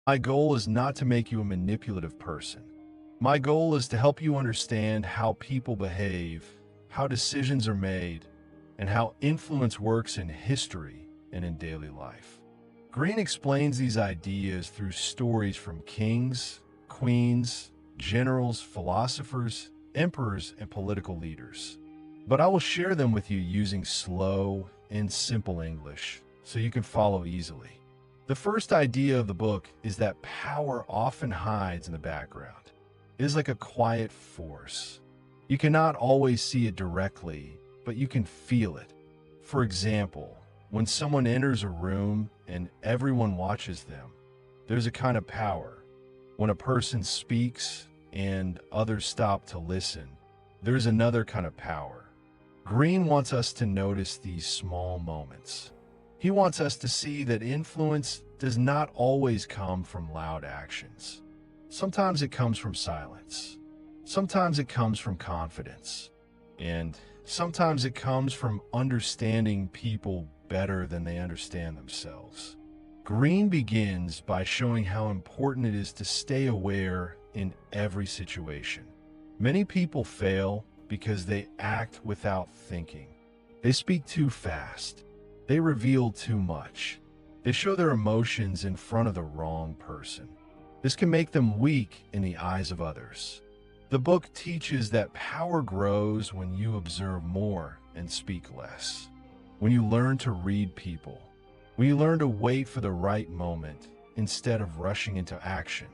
My goal is not to make you a manipulative person. My goal is to help you understand how people behave, how decisions are made, and how influence works in history and in daily life. Green explains these ideas through stories from kings, queens, generals, philosophers, emperors, and political leaders. But I will share them with you using slow and simple English so you can follow easily. The first idea of the book is that power often hides in the background. It is like a quiet force. You cannot always see it directly, but you can feel it. For example, when someone enters a room and everyone watches them, there's a kind of power. When a person speaks and others stop to listen, there's another kind of power. Green wants us to notice these small moments. He wants us to see that influence does not always come from loud actions. Sometimes it comes from silence. Sometimes it comes from confidence. And sometimes it comes from understanding people better than they understand themselves. Green begins by showing how important it is to stay aware in every situation. Many people fail because they act without thinking. They speak too fast. They reveal too much. They show their emotions in front of the wrong person. This can make them weak in the eyes of others. The book teaches that power grows when you observe more and speak less. When you learn to read people. When you learn to wait for the right moment instead of rushing into action.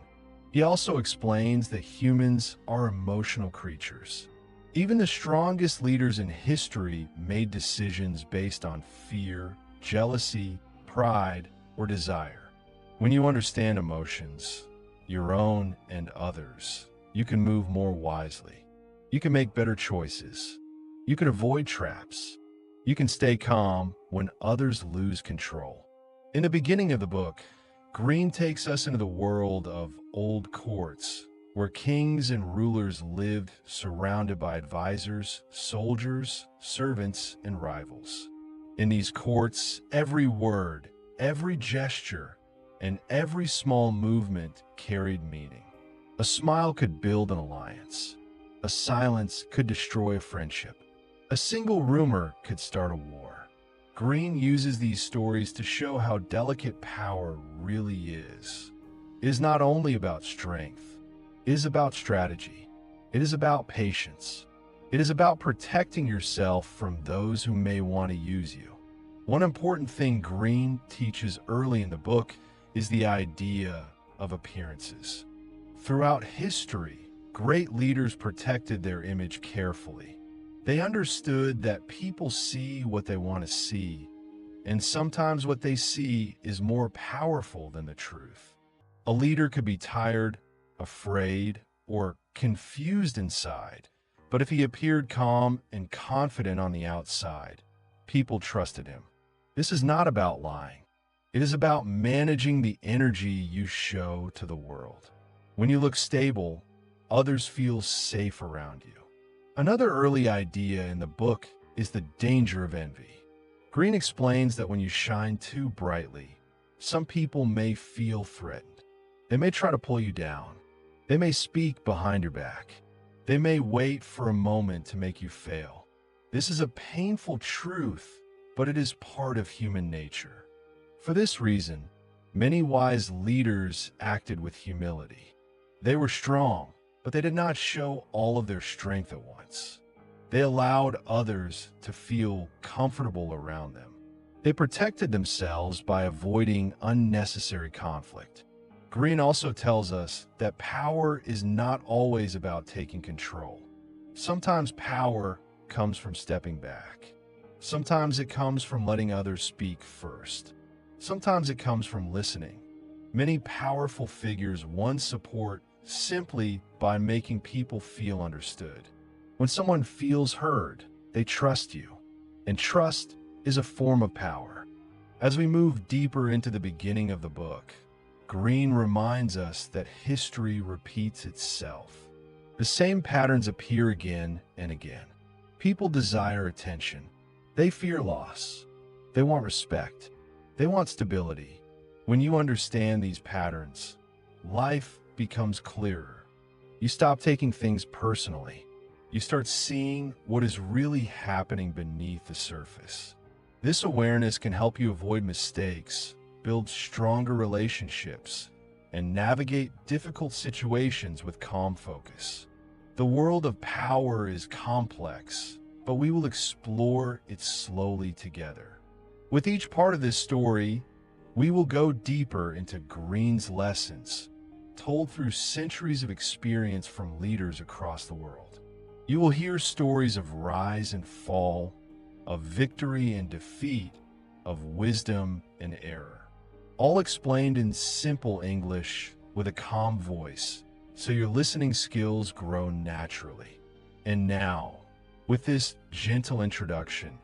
He also explains that humans are emotional creatures. Even the strongest leaders in history made decisions based on fear, jealousy, pride, or desire. When you understand emotions, your own and others, you can move more wisely. You can make better choices. You can avoid traps. You can stay calm when others lose control. In the beginning of the book, Green takes us into the world of old courts, where kings and rulers lived surrounded by advisors, soldiers, servants, and rivals. In these courts, every word, every gesture, and every small movement carried meaning. A smile could build an alliance. A silence could destroy a friendship. A single rumor could start a war. Green uses these stories to show how delicate power really is. It is not only about strength. It is about strategy. It is about patience. It is about protecting yourself from those who may want to use you. One important thing Green teaches early in the book is the idea of appearances. Throughout history, great leaders protected their image carefully. They understood that people see what they want to see, and sometimes what they see is more powerful than the truth. A leader could be tired, afraid, or confused inside, but if he appeared calm and confident on the outside, people trusted him. This is not about lying. It is about managing the energy you show to the world. When you look stable, others feel safe around you. Another early idea in the book is the danger of envy. Green explains that when you shine too brightly, some people may feel threatened. They may try to pull you down. They may speak behind your back. They may wait for a moment to make you fail. This is a painful truth, but it is part of human nature. For this reason, many wise leaders acted with humility. They were strong, but they did not show all of their strength at once. They allowed others to feel comfortable around them. They protected themselves by avoiding unnecessary conflict. Green also tells us that power is not always about taking control. Sometimes power comes from stepping back. Sometimes it comes from letting others speak first. Sometimes it comes from listening. Many powerful figures won support simply by making people feel understood. When someone feels heard, they trust you, and trust is a form of power. As we move deeper into the beginning of the book, Green reminds us that history repeats itself. The same patterns appear again and again. People desire attention. They fear loss. They want respect. They want stability. When you understand these patterns, life becomes clearer. You stop taking things personally. You start seeing what is really happening beneath the surface. This awareness can help you avoid mistakes, build stronger relationships, and navigate difficult situations with calm focus. The world of power is complex, but we will explore it slowly together. With each part of this story, we will go deeper into Green's lessons, told through centuries of experience from leaders across the world. You will hear stories of rise and fall, of victory and defeat, of wisdom and error, all explained in simple English with a calm voice, so your listening skills grow naturally. And now, with this gentle introduction,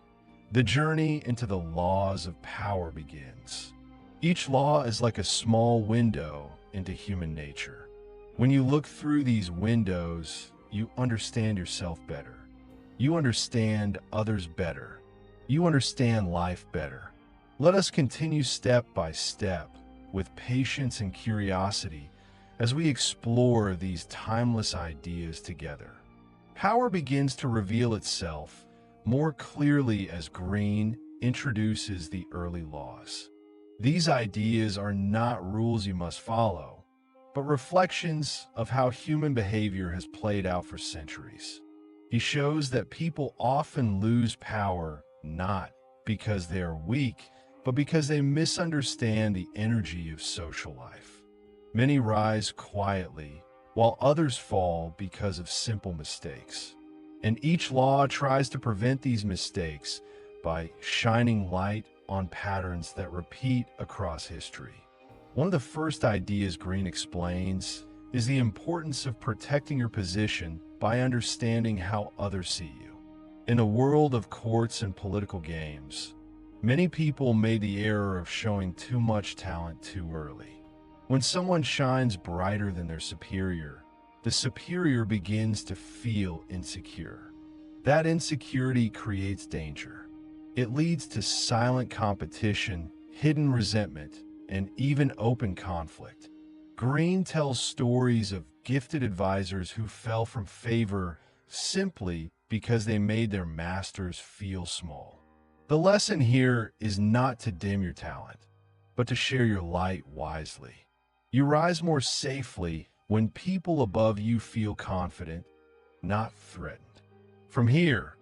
the journey into the laws of power begins. Each law is like a small window into human nature. When you look through these windows, you understand yourself better. You understand others better. You understand life better. Let us continue step by step with patience and curiosity as we explore these timeless ideas together. Power begins to reveal itself more clearly as Green introduces the early laws. These ideas are not rules you must follow, but reflections of how human behavior has played out for centuries. He shows that people often lose power not because they are weak, but because they misunderstand the energy of social life. Many rise quietly, while others fall because of simple mistakes. And each law tries to prevent these mistakes by shining light on patterns that repeat across history. One of the first ideas Green explains is the importance of protecting your position by understanding how others see you. In a world of courts and political games, many people made the error of showing too much talent too early. When someone shines brighter than their superior, the superior begins to feel insecure. That insecurity creates danger. It leads to silent competition, hidden resentment, and even open conflict. Green tells stories of gifted advisors who fell from favor simply because they made their masters feel small. The lesson here is not to dim your talent, but to share your light wisely. You rise more safely when people above you feel confident, not threatened. From here,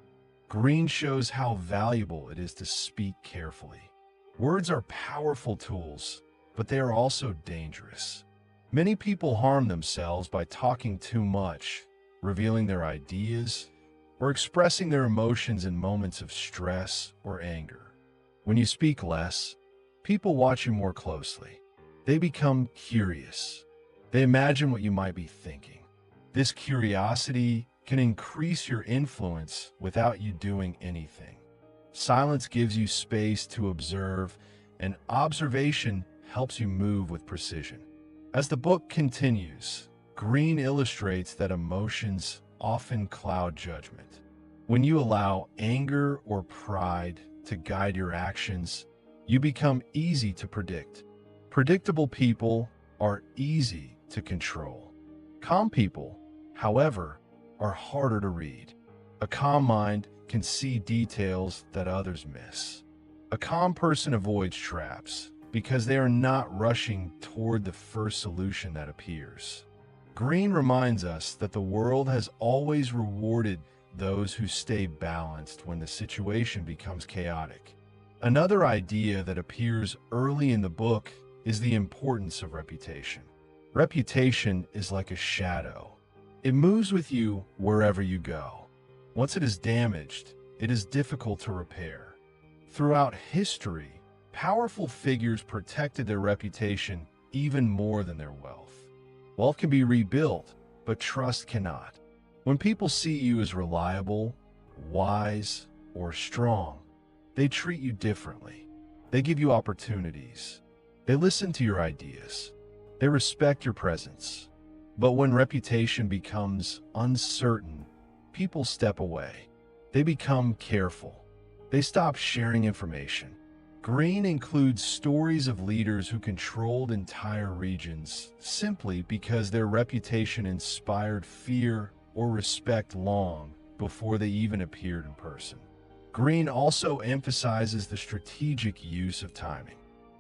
Green shows how valuable it is to speak carefully. Words are powerful tools, but they are also dangerous. Many people harm themselves by talking too much, revealing their ideas, or expressing their emotions in moments of stress or anger. When you speak less, people watch you more closely. They become curious. They imagine what you might be thinking. This curiosity can increase your influence without you doing anything. Silence gives you space to observe, and observation helps you move with precision. As the book continues, Green illustrates that emotions often cloud judgment. When you allow anger or pride to guide your actions, you become easy to predict. Predictable people are easy to control. Calm people, however, are harder to read. A calm mind can see details that others miss. A calm person avoids traps because they are not rushing toward the first solution that appears. Green reminds us that the world has always rewarded those who stay balanced when the situation becomes chaotic. Another idea that appears early in the book is the importance of reputation. Reputation is like a shadow. It moves with you wherever you go. Once it is damaged, it is difficult to repair. Throughout history, powerful figures protected their reputation even more than their wealth. Wealth can be rebuilt, but trust cannot. When people see you as reliable, wise, or strong, they treat you differently. They give you opportunities. They listen to your ideas. They respect your presence. But when reputation becomes uncertain, people step away. They become careful. They stop sharing information. Green includes stories of leaders who controlled entire regions simply because their reputation inspired fear or respect long before they even appeared in person. Green also emphasizes the strategic use of timing.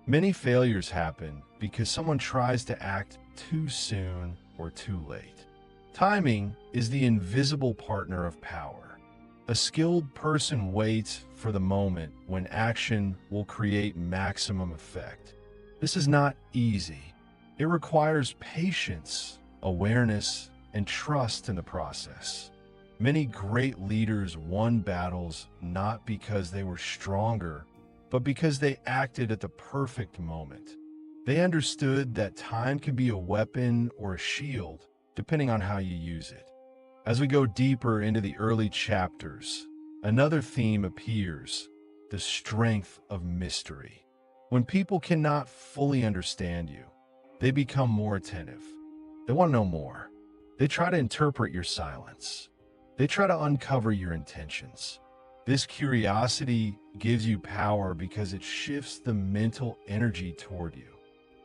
Many failures happen because someone tries to act too soon or too late. Timing is the invisible partner of power. A skilled person waits for the moment when action will create maximum effect. This is not easy. It requires patience, awareness, and trust in the process. Many great leaders won battles not because they were stronger, but because they acted at the perfect moment. They understood that time can be a weapon or a shield, depending on how you use it. As we go deeper into the early chapters, another theme appears: the strength of mystery. When people cannot fully understand you, they become more attentive. They want to know more. They try to interpret your silence. They try to uncover your intentions. This curiosity gives you power because it shifts the mental energy toward you.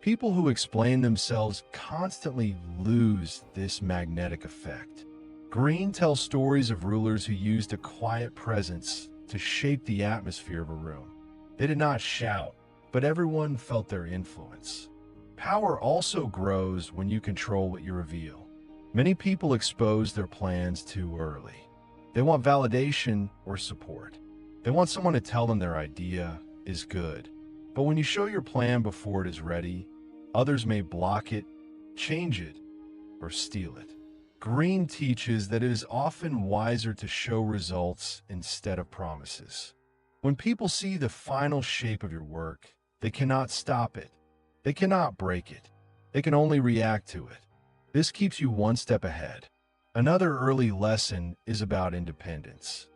People who explain themselves constantly lose this magnetic effect. Green tells stories of rulers who used a quiet presence to shape the atmosphere of a room. They did not shout, but everyone felt their influence. Power also grows when you control what you reveal. Many people expose their plans too early. They want validation or support. They want someone to tell them their idea is good. But when you show your plan before it is ready, others may block it, change it, or steal it. Green teaches that it is often wiser to show results instead of promises. When people see the final shape of your work, they cannot stop it. They cannot break it. They can only react to it. This keeps you one step ahead. Another early lesson is about independence.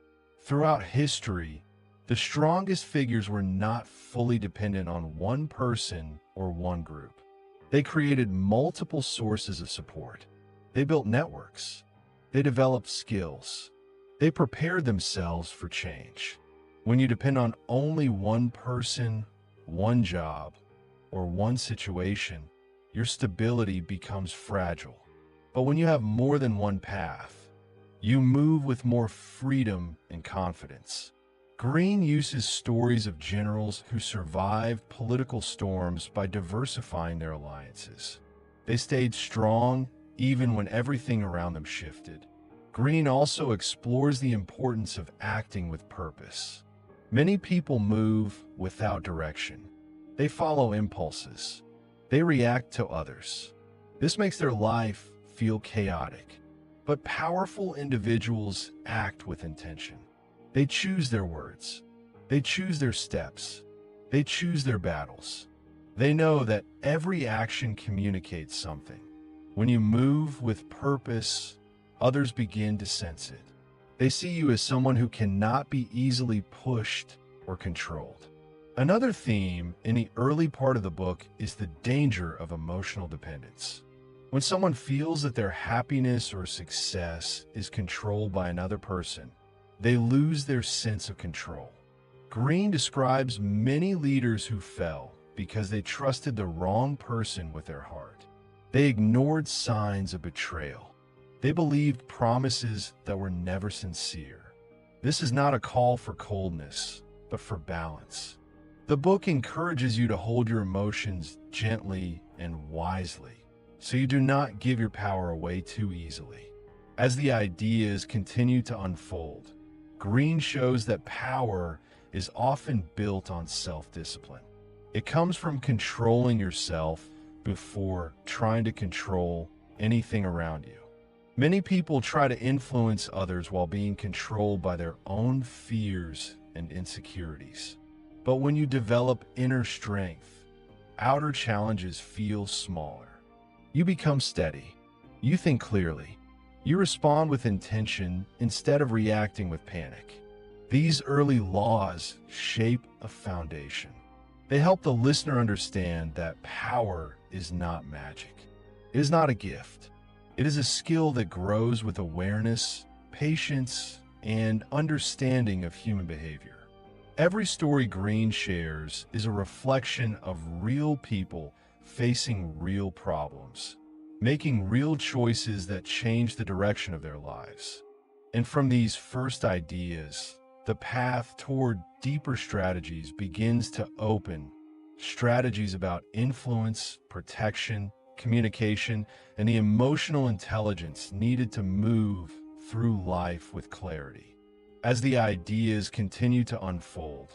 Throughout history, the strongest figures were not fully dependent on one person or one group. They created multiple sources of support. They built networks. They developed skills. They prepared themselves for change. When you depend on only one person, one job, or one situation, your stability becomes fragile. But when you have more than one path, you move with more freedom and confidence. Green uses stories of generals who survived political storms by diversifying their alliances. They stayed strong even when everything around them shifted. Green also explores the importance of acting with purpose. Many people move without direction. They follow impulses. They react to others. This makes their life feel chaotic. But powerful individuals act with intention. They choose their words. They choose their steps. They choose their battles. They know that every action communicates something. When you move with purpose, others begin to sense it. They see you as someone who cannot be easily pushed or controlled. Another theme in the early part of the book is the danger of emotional dependence. When someone feels that their happiness or success is controlled by another person, they lose their sense of control. Green describes many leaders who fell because they trusted the wrong person with their heart. They ignored signs of betrayal. They believed promises that were never sincere. This is not a call for coldness, but for balance. The book encourages you to hold your emotions gently and wisely, so you do not give your power away too easily. As the ideas continue to unfold, Green shows that power is often built on self-discipline. It comes from controlling yourself before trying to control anything around you. Many people try to influence others while being controlled by their own fears and insecurities. But when you develop inner strength, outer challenges feel smaller. You become steady. You think clearly. You respond with intention instead of reacting with panic. These early laws shape a foundation. They help the listener understand that power is not magic. It is not a gift. It is a skill that grows with awareness, patience, and understanding of human behavior. Every story Green shares is a reflection of real people facing real problems, making real choices that change the direction of their lives. And from these first ideas, the path toward deeper strategies begins to open. Strategies about influence, protection, communication, and the emotional intelligence needed to move through life with clarity. As the ideas continue to unfold,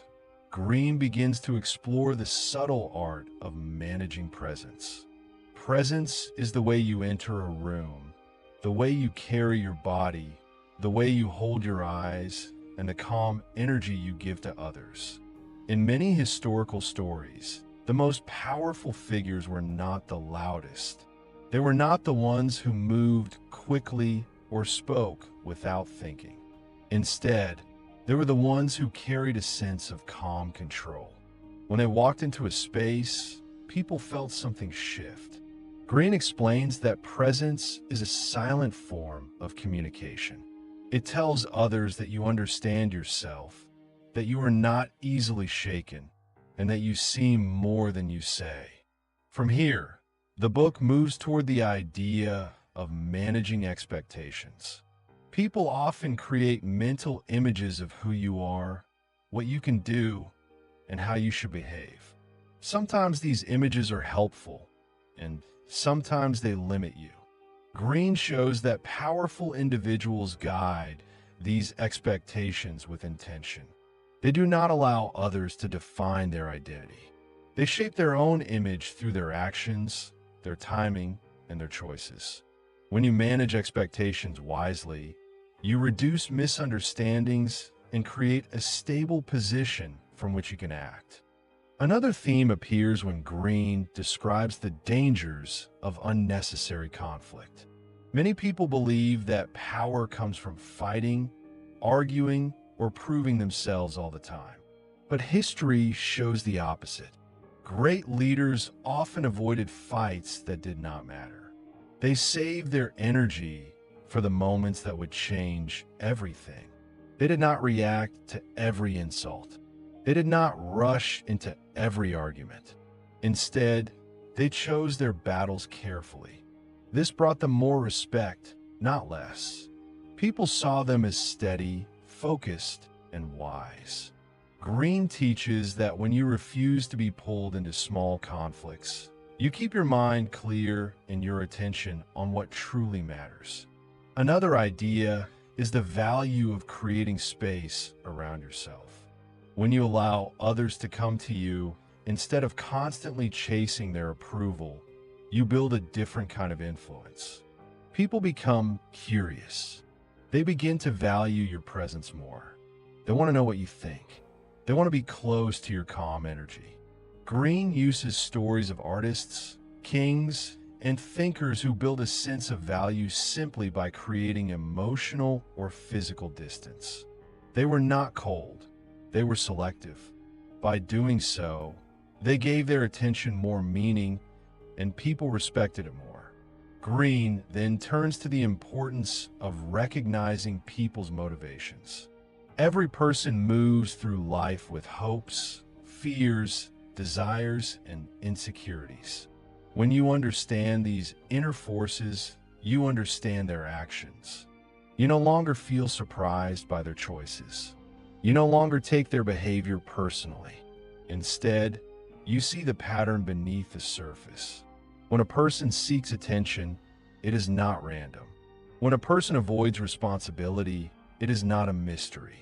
Green begins to explore the subtle art of managing presence. Presence is the way you enter a room, the way you carry your body, the way you hold your eyes, and the calm energy you give to others. In many historical stories, the most powerful figures were not the loudest. They were not the ones who moved quickly or spoke without thinking. Instead, they were the ones who carried a sense of calm control. When they walked into a space, people felt something shift. Green explains that presence is a silent form of communication. It tells others that you understand yourself, that you are not easily shaken, and that you seem more than you say. From here, the book moves toward the idea of managing expectations. People often create mental images of who you are, what you can do, and how you should behave. Sometimes these images are helpful, and sometimes they limit you. Green shows that powerful individuals guide these expectations with intention. They do not allow others to define their identity. They shape their own image through their actions, their timing, and their choices. When you manage expectations wisely, you reduce misunderstandings and create a stable position from which you can act. Another theme appears when Green describes the dangers of unnecessary conflict. Many people believe that power comes from fighting, arguing, or proving themselves all the time. But history shows the opposite. Great leaders often avoided fights that did not matter. They saved their energy for the moments that would change everything. They did not react to every insult. They did not rush into every argument. Instead, they chose their battles carefully. This brought them more respect, not less. People saw them as steady, focused, and wise. Green teaches that when you refuse to be pulled into small conflicts, you keep your mind clear and your attention on what truly matters. Another idea is the value of creating space around yourself. When you allow others to come to you, instead of constantly chasing their approval, you build a different kind of influence. People become curious. They begin to value your presence more. They want to know what you think. They want to be close to your calm energy. Green uses stories of artists, kings, and thinkers who build a sense of value simply by creating emotional or physical distance. They were not cold. They were selective. By doing so, they gave their attention more meaning, and people respected it more. Green then turns to the importance of recognizing people's motivations. Every person moves through life with hopes, fears, desires, and insecurities. When you understand these inner forces, you understand their actions. You no longer feel surprised by their choices. You no longer take their behavior personally. Instead, you see the pattern beneath the surface. When a person seeks attention, it is not random. When a person avoids responsibility, it is not a mystery.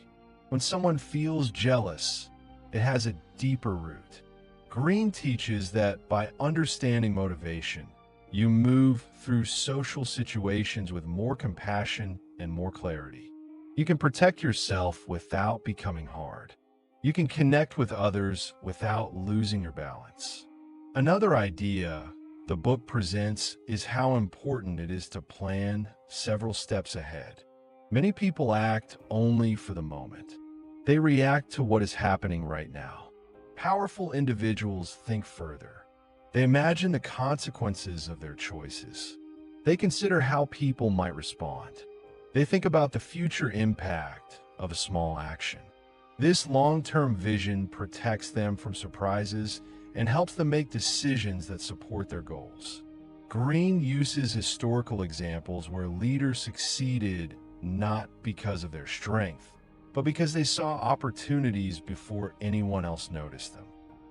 When someone feels jealous, it has a deeper root. Green teaches that by understanding motivation, you move through social situations with more compassion and more clarity. You can protect yourself without becoming hard. You can connect with others without losing your balance. Another idea the book presents is how important it is to plan several steps ahead. Many people act only for the moment. They react to what is happening right now. Powerful individuals think further. They imagine the consequences of their choices. They consider how people might respond. They think about the future impact of a small action. This long-term vision protects them from surprises and helps them make decisions that support their goals. Green uses historical examples where leaders succeeded not because of their strength, but because they saw opportunities before anyone else noticed them.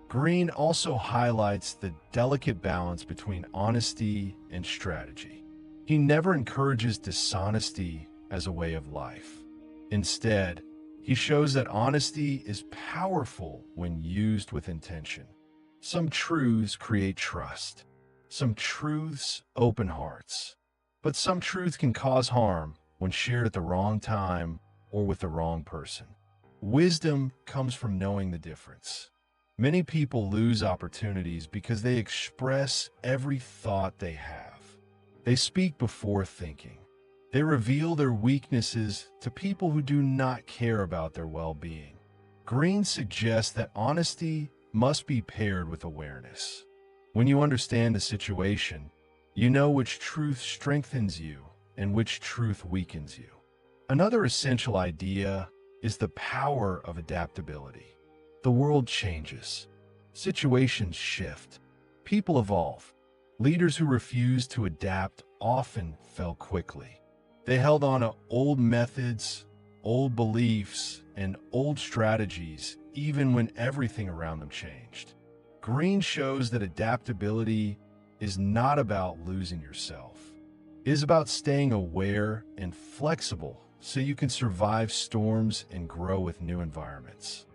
Green also highlights the delicate balance between honesty and strategy. He never encourages dishonesty as a way of life. Instead, he shows that honesty is powerful when used with intention. Some truths create trust. Some truths open hearts. But some truths can cause harm when shared at the wrong time or with the wrong person. Wisdom comes from knowing the difference. Many people lose opportunities because they express every thought they have. They speak before thinking. They reveal their weaknesses to people who do not care about their well-being. Green suggests that honesty must be paired with awareness. When you understand the situation, you know which truth strengthens you and which truth weakens you. Another essential idea is the power of adaptability. The world changes. Situations shift. People evolve. Leaders who refused to adapt often fell quickly. They held on to old methods, old beliefs, and old strategies even when everything around them changed. Green shows that adaptability is not about losing yourself. It is about staying aware and flexible so you can survive storms and grow with new environments.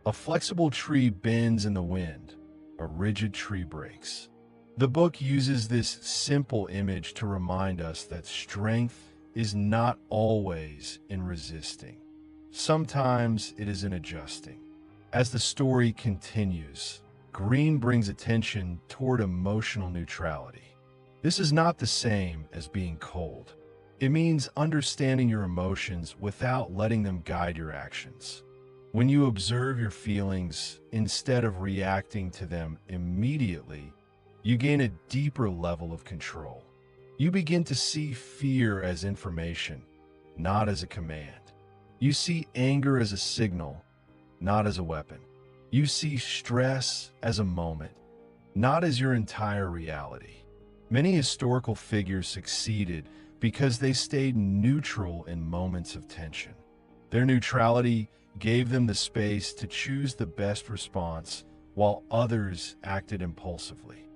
A flexible tree bends in the wind. A rigid tree breaks. The book uses this simple image to remind us that strength is not always in resisting. Sometimes it is in adjusting. As the story continues, Green brings attention toward emotional neutrality. This is not the same as being cold. It means understanding your emotions without letting them guide your actions. When you observe your feelings instead of reacting to them immediately, you gain a deeper level of control. You begin to see fear as information, not as a command. You see anger as a signal, not as a weapon. You see stress as a moment, not as your entire reality. Many historical figures succeeded because they stayed neutral in moments of tension. Their neutrality gave them the space to choose the best response while others acted impulsively.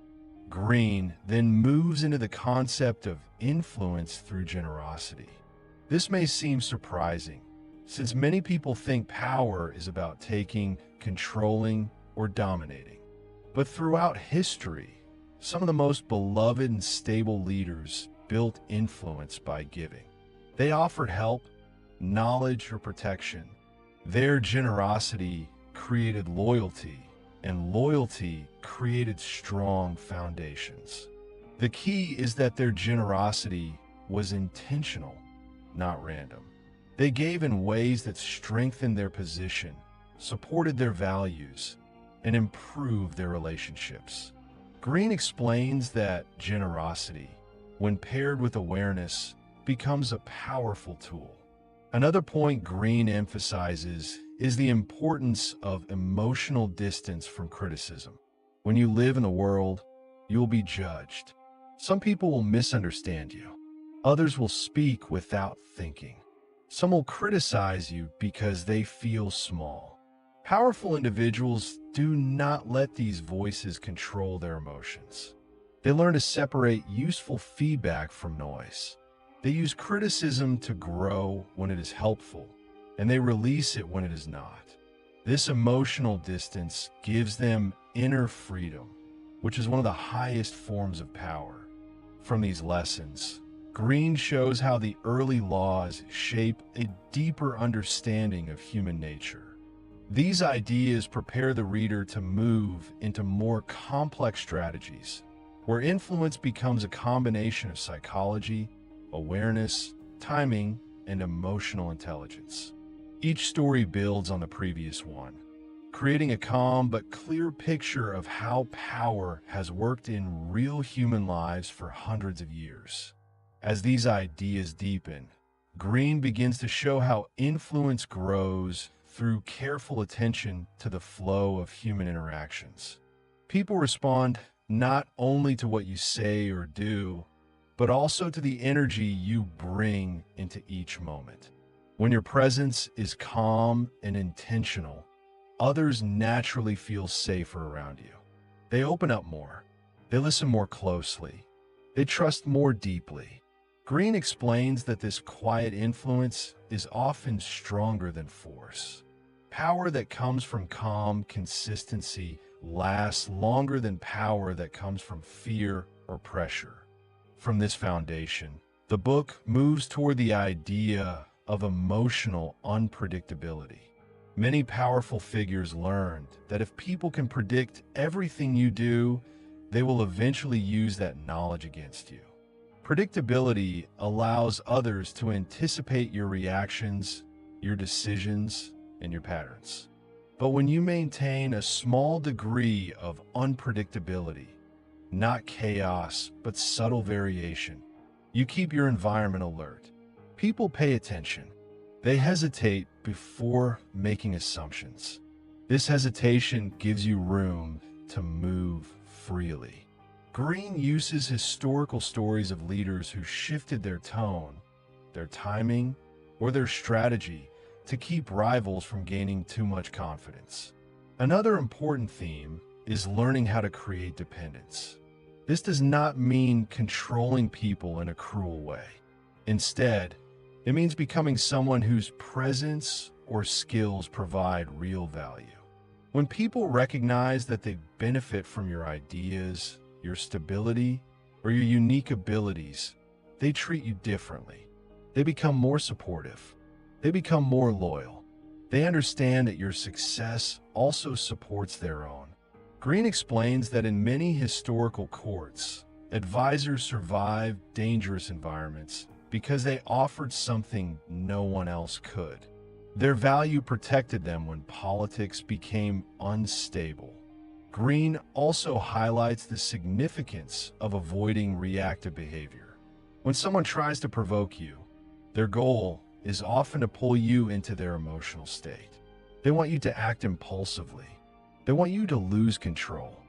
Green then moves into the concept of influence through generosity. This may seem surprising, since many people think power is about taking, controlling, or dominating. But throughout history, some of the most beloved and stable leaders built influence by giving. They offered help, knowledge, or protection. Their generosity created loyalty, and loyalty created strong foundations. The key is that their generosity was intentional, not random. They gave in ways that strengthened their position, supported their values, and improved their relationships. Green explains that generosity, when paired with awareness, becomes a powerful tool. Another point Green emphasizes is the importance of emotional distance from criticism. When you live in the world, you will be judged. Some people will misunderstand you. Others will speak without thinking. Some will criticize you because they feel small. Powerful individuals do not let these voices control their emotions. They learn to separate useful feedback from noise. They use criticism to grow when it is helpful, and they release it when it is not. This emotional distance gives them inner freedom, which is one of the highest forms of power. From these lessons, Green shows how the early laws shape a deeper understanding of human nature. These ideas prepare the reader to move into more complex strategies, where influence becomes a combination of psychology, awareness, timing, and emotional intelligence. Each story builds on the previous one, creating a calm but clear picture of how power has worked in real human lives for hundreds of years. As these ideas deepen, Green begins to show how influence grows through careful attention to the flow of human interactions. People respond not only to what you say or do, but also to the energy you bring into each moment. When your presence is calm and intentional, others naturally feel safer around you. They open up more. They listen more closely. They trust more deeply. Green explains that this quiet influence is often stronger than force. Power that comes from calm consistency lasts longer than power that comes from fear or pressure. From this foundation, the book moves toward the idea of emotional unpredictability. Many powerful figures learned that if people can predict everything you do, they will eventually use that knowledge against you. Predictability allows others to anticipate your reactions, your decisions, and your patterns. But when you maintain a small degree of unpredictability, not chaos, but subtle variation, you keep your environment alert. People pay attention. They hesitate before making assumptions. This hesitation gives you room to move freely. Green uses historical stories of leaders who shifted their tone, their timing, or their strategy to keep rivals from gaining too much confidence. Another important theme is learning how to create dependence. This does not mean controlling people in a cruel way. Instead, it means becoming someone whose presence or skills provide real value. When people recognize that they benefit from your ideas, your stability, or your unique abilities, they treat you differently. They become more supportive. They become more loyal. They understand that your success also supports their own. Green explains that in many historical courts, advisors survived dangerous environments because they offered something no one else could. Their value protected them when politics became unstable. Green also highlights the significance of avoiding reactive behavior. When someone tries to provoke you, their goal is often to pull you into their emotional state. They want you to act impulsively. They want you to lose control.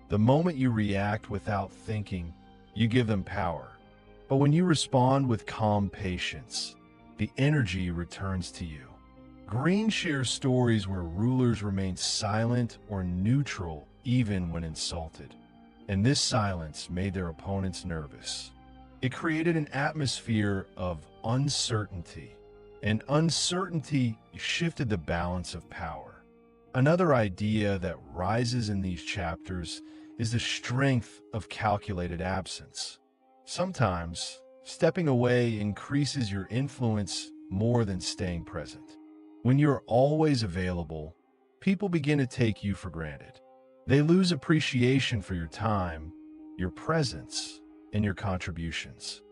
The moment you react without thinking, you give them power. But when you respond with calm patience, the energy returns to you. Green shares stories where rulers remained silent or neutral even when insulted, and this silence made their opponents nervous. It created an atmosphere of uncertainty, and uncertainty shifted the balance of power. Another idea that rises in these chapters is the strength of calculated absence. Sometimes, stepping away increases your influence more than staying present. When you're always available, people begin to take you for granted. They lose appreciation for your time, your presence, and your contributions.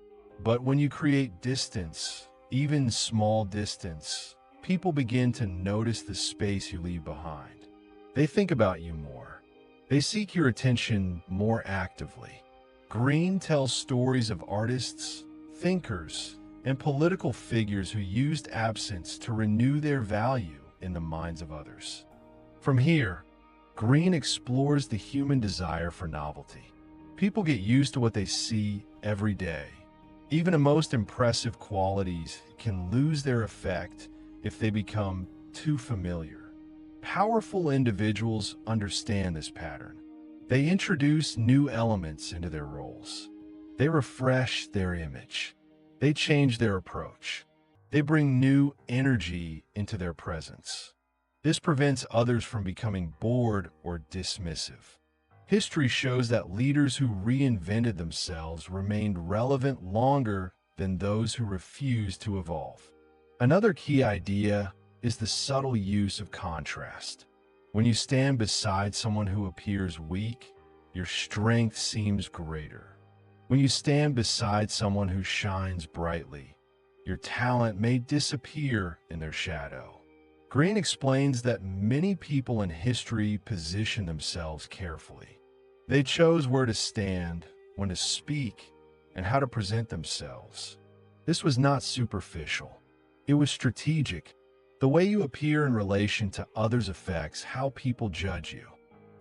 But when you create distance, even small distance, people begin to notice the space you leave behind. They think about you more. They seek your attention more actively. Green tells stories of artists, thinkers, and political figures who used absence to renew their value in the minds of others. From here, Green explores the human desire for novelty. People get used to what they see every day. Even the most impressive qualities can lose their effect if they become too familiar. Powerful individuals understand this pattern. They introduce new elements into their roles. They refresh their image. They change their approach. They bring new energy into their presence. This prevents others from becoming bored or dismissive. History shows that leaders who reinvented themselves remained relevant longer than those who refused to evolve. Another key idea is the subtle use of contrast. When you stand beside someone who appears weak, your strength seems greater. When you stand beside someone who shines brightly, your talent may disappear in their shadow. Green explains that many people in history position themselves carefully. They chose where to stand, when to speak, and how to present themselves. This was not superficial. It was strategic. The way you appear in relation to others affects how people judge you.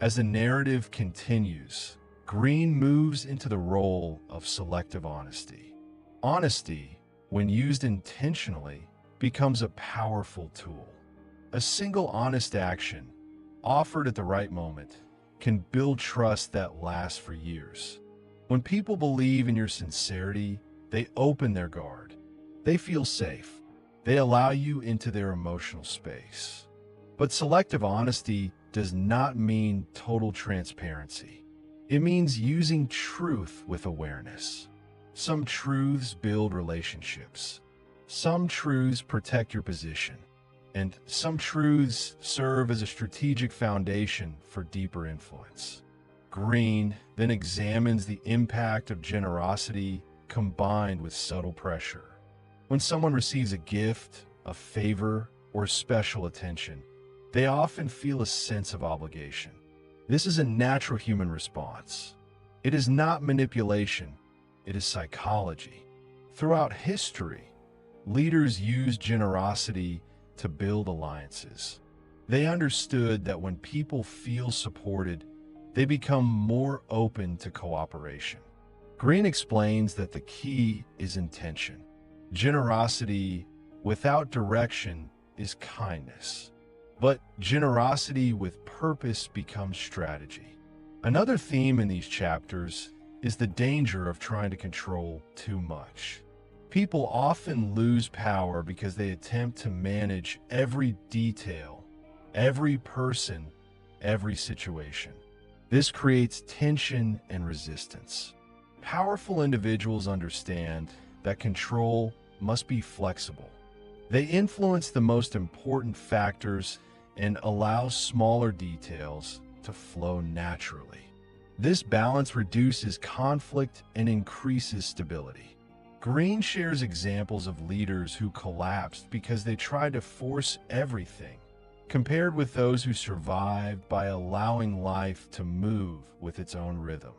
As the narrative continues, Green moves into the role of selective honesty. Honesty, when used intentionally, becomes a powerful tool. A single honest action, offered at the right moment, can build trust that lasts for years. When people believe in your sincerity, they open their guard. They feel safe. They allow you into their emotional space. But selective honesty does not mean total transparency. It means using truth with awareness. Some truths build relationships. Some truths protect your position. And some truths serve as a strategic foundation for deeper influence. Green then examines the impact of generosity combined with subtle pressure. When someone receives a gift, a favor, or special attention, they often feel a sense of obligation. This is a natural human response. It is not manipulation, it is psychology. Throughout history, leaders used generosity to build alliances. They understood that when people feel supported, they become more open to cooperation. Green explains that the key is intention. Generosity without direction is kindness, but generosity with purpose becomes strategy. Another theme in these chapters is the danger of trying to control too much. People often lose power because they attempt to manage every detail, every person, every situation. This creates tension and resistance. Powerful individuals understand that control must be flexible. They influence the most important factors and allow smaller details to flow naturally. This balance reduces conflict and increases stability. Green shares examples of leaders who collapsed because they tried to force everything, compared with those who survived by allowing life to move with its own rhythm.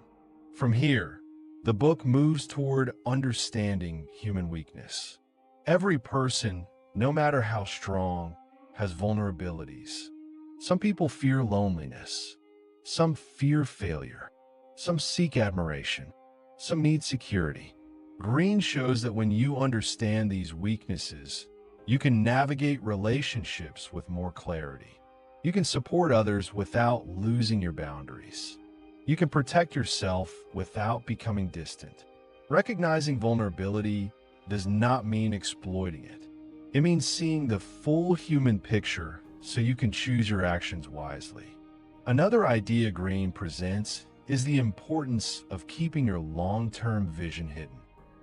From here, the book moves toward understanding human weakness. Every person, no matter how strong, has vulnerabilities. Some people fear loneliness. Some fear failure. Some seek admiration. Some need security. Green shows that when you understand these weaknesses, you can navigate relationships with more clarity. You can support others without losing your boundaries. You can protect yourself without becoming distant. Recognizing vulnerability does not mean exploiting it. It means seeing the full human picture so you can choose your actions wisely. Another idea Green presents is the importance of keeping your long-term vision hidden.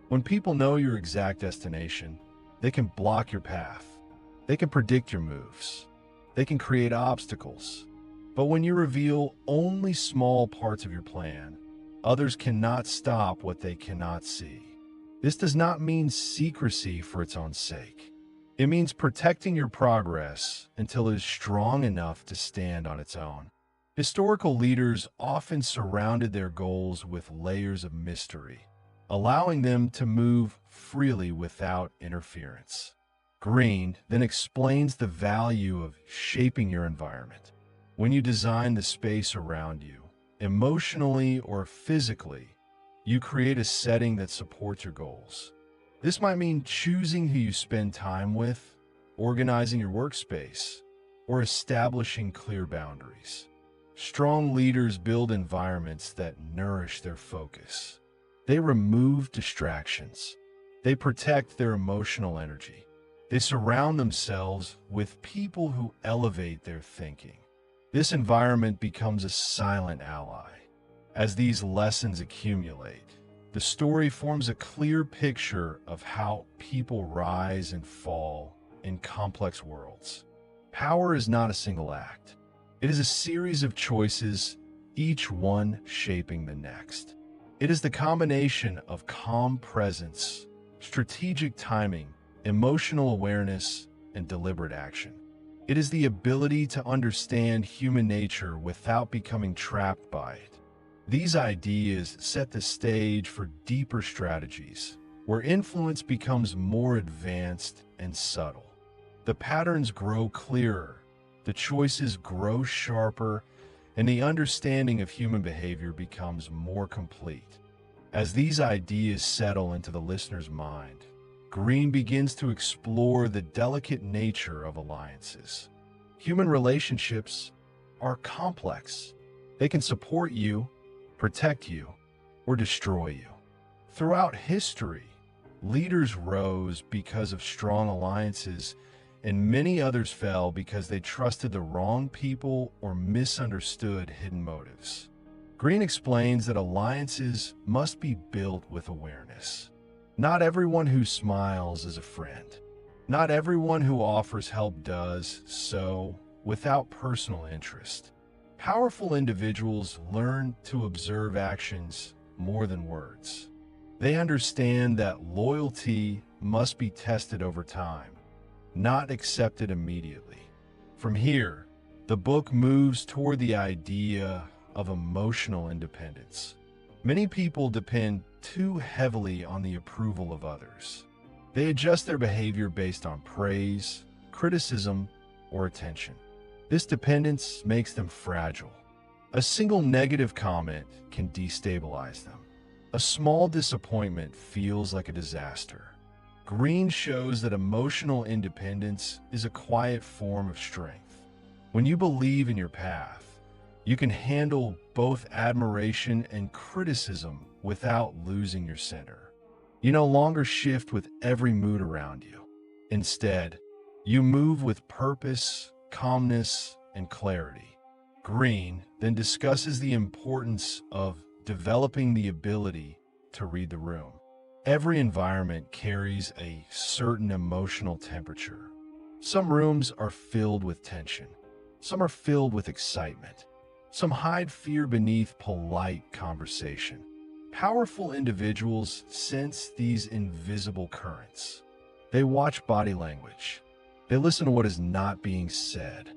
When people know your exact destination, they can block your path. They can predict your moves. They can create obstacles. But when you reveal only small parts of your plan, others cannot stop what they cannot see. This does not mean secrecy for its own sake. It means protecting your progress until it is strong enough to stand on its own. Historical leaders often surrounded their goals with layers of mystery, allowing them to move freely without interference. Green then explains the value of shaping your environment. When you design the space around you, emotionally or physically, you create a setting that supports your goals. This might mean choosing who you spend time with, organizing your workspace, or establishing clear boundaries. Strong leaders build environments that nourish their focus. They remove distractions. They protect their emotional energy. They surround themselves with people who elevate their thinking. This environment becomes a silent ally. As these lessons accumulate, the story forms a clear picture of how people rise and fall in complex worlds. Power is not a single act. It is a series of choices, each one shaping the next. It is the combination of calm presence, strategic timing, emotional awareness, and deliberate action. It is the ability to understand human nature without becoming trapped by it. These ideas set the stage for deeper strategies, where influence becomes more advanced and subtle. The patterns grow clearer, the choices grow sharper, and the understanding of human behavior becomes more complete. As these ideas settle into the listener's mind, Green begins to explore the delicate nature of alliances. Human relationships are complex. They can support you, protect you, or destroy you. Throughout history, leaders rose because of strong alliances, and many others fell because they trusted the wrong people or misunderstood hidden motives. Green explains that alliances must be built with awareness. Not everyone who smiles is a friend. Not everyone who offers help does so without personal interest. Powerful individuals learn to observe actions more than words. They understand that loyalty must be tested over time, not accepted immediately. From here, the book moves toward the idea of emotional independence. Many people depend too heavily on the approval of others. They adjust their behavior based on praise, criticism, or attention. This dependence makes them fragile. A single negative comment can destabilize them. A small disappointment feels like a disaster. Green shows that emotional independence is a quiet form of strength. When you believe in your path, you can handle both admiration and criticism without losing your center. You no longer shift with every mood around you. Instead, you move with purpose, calmness, and clarity. Green then discusses the importance of developing the ability to read the room. Every environment carries a certain emotional temperature. Some rooms are filled with tension. Some are filled with excitement. Some hide fear beneath polite conversation. Powerful individuals sense these invisible currents. They watch body language. They listen to what is not being said.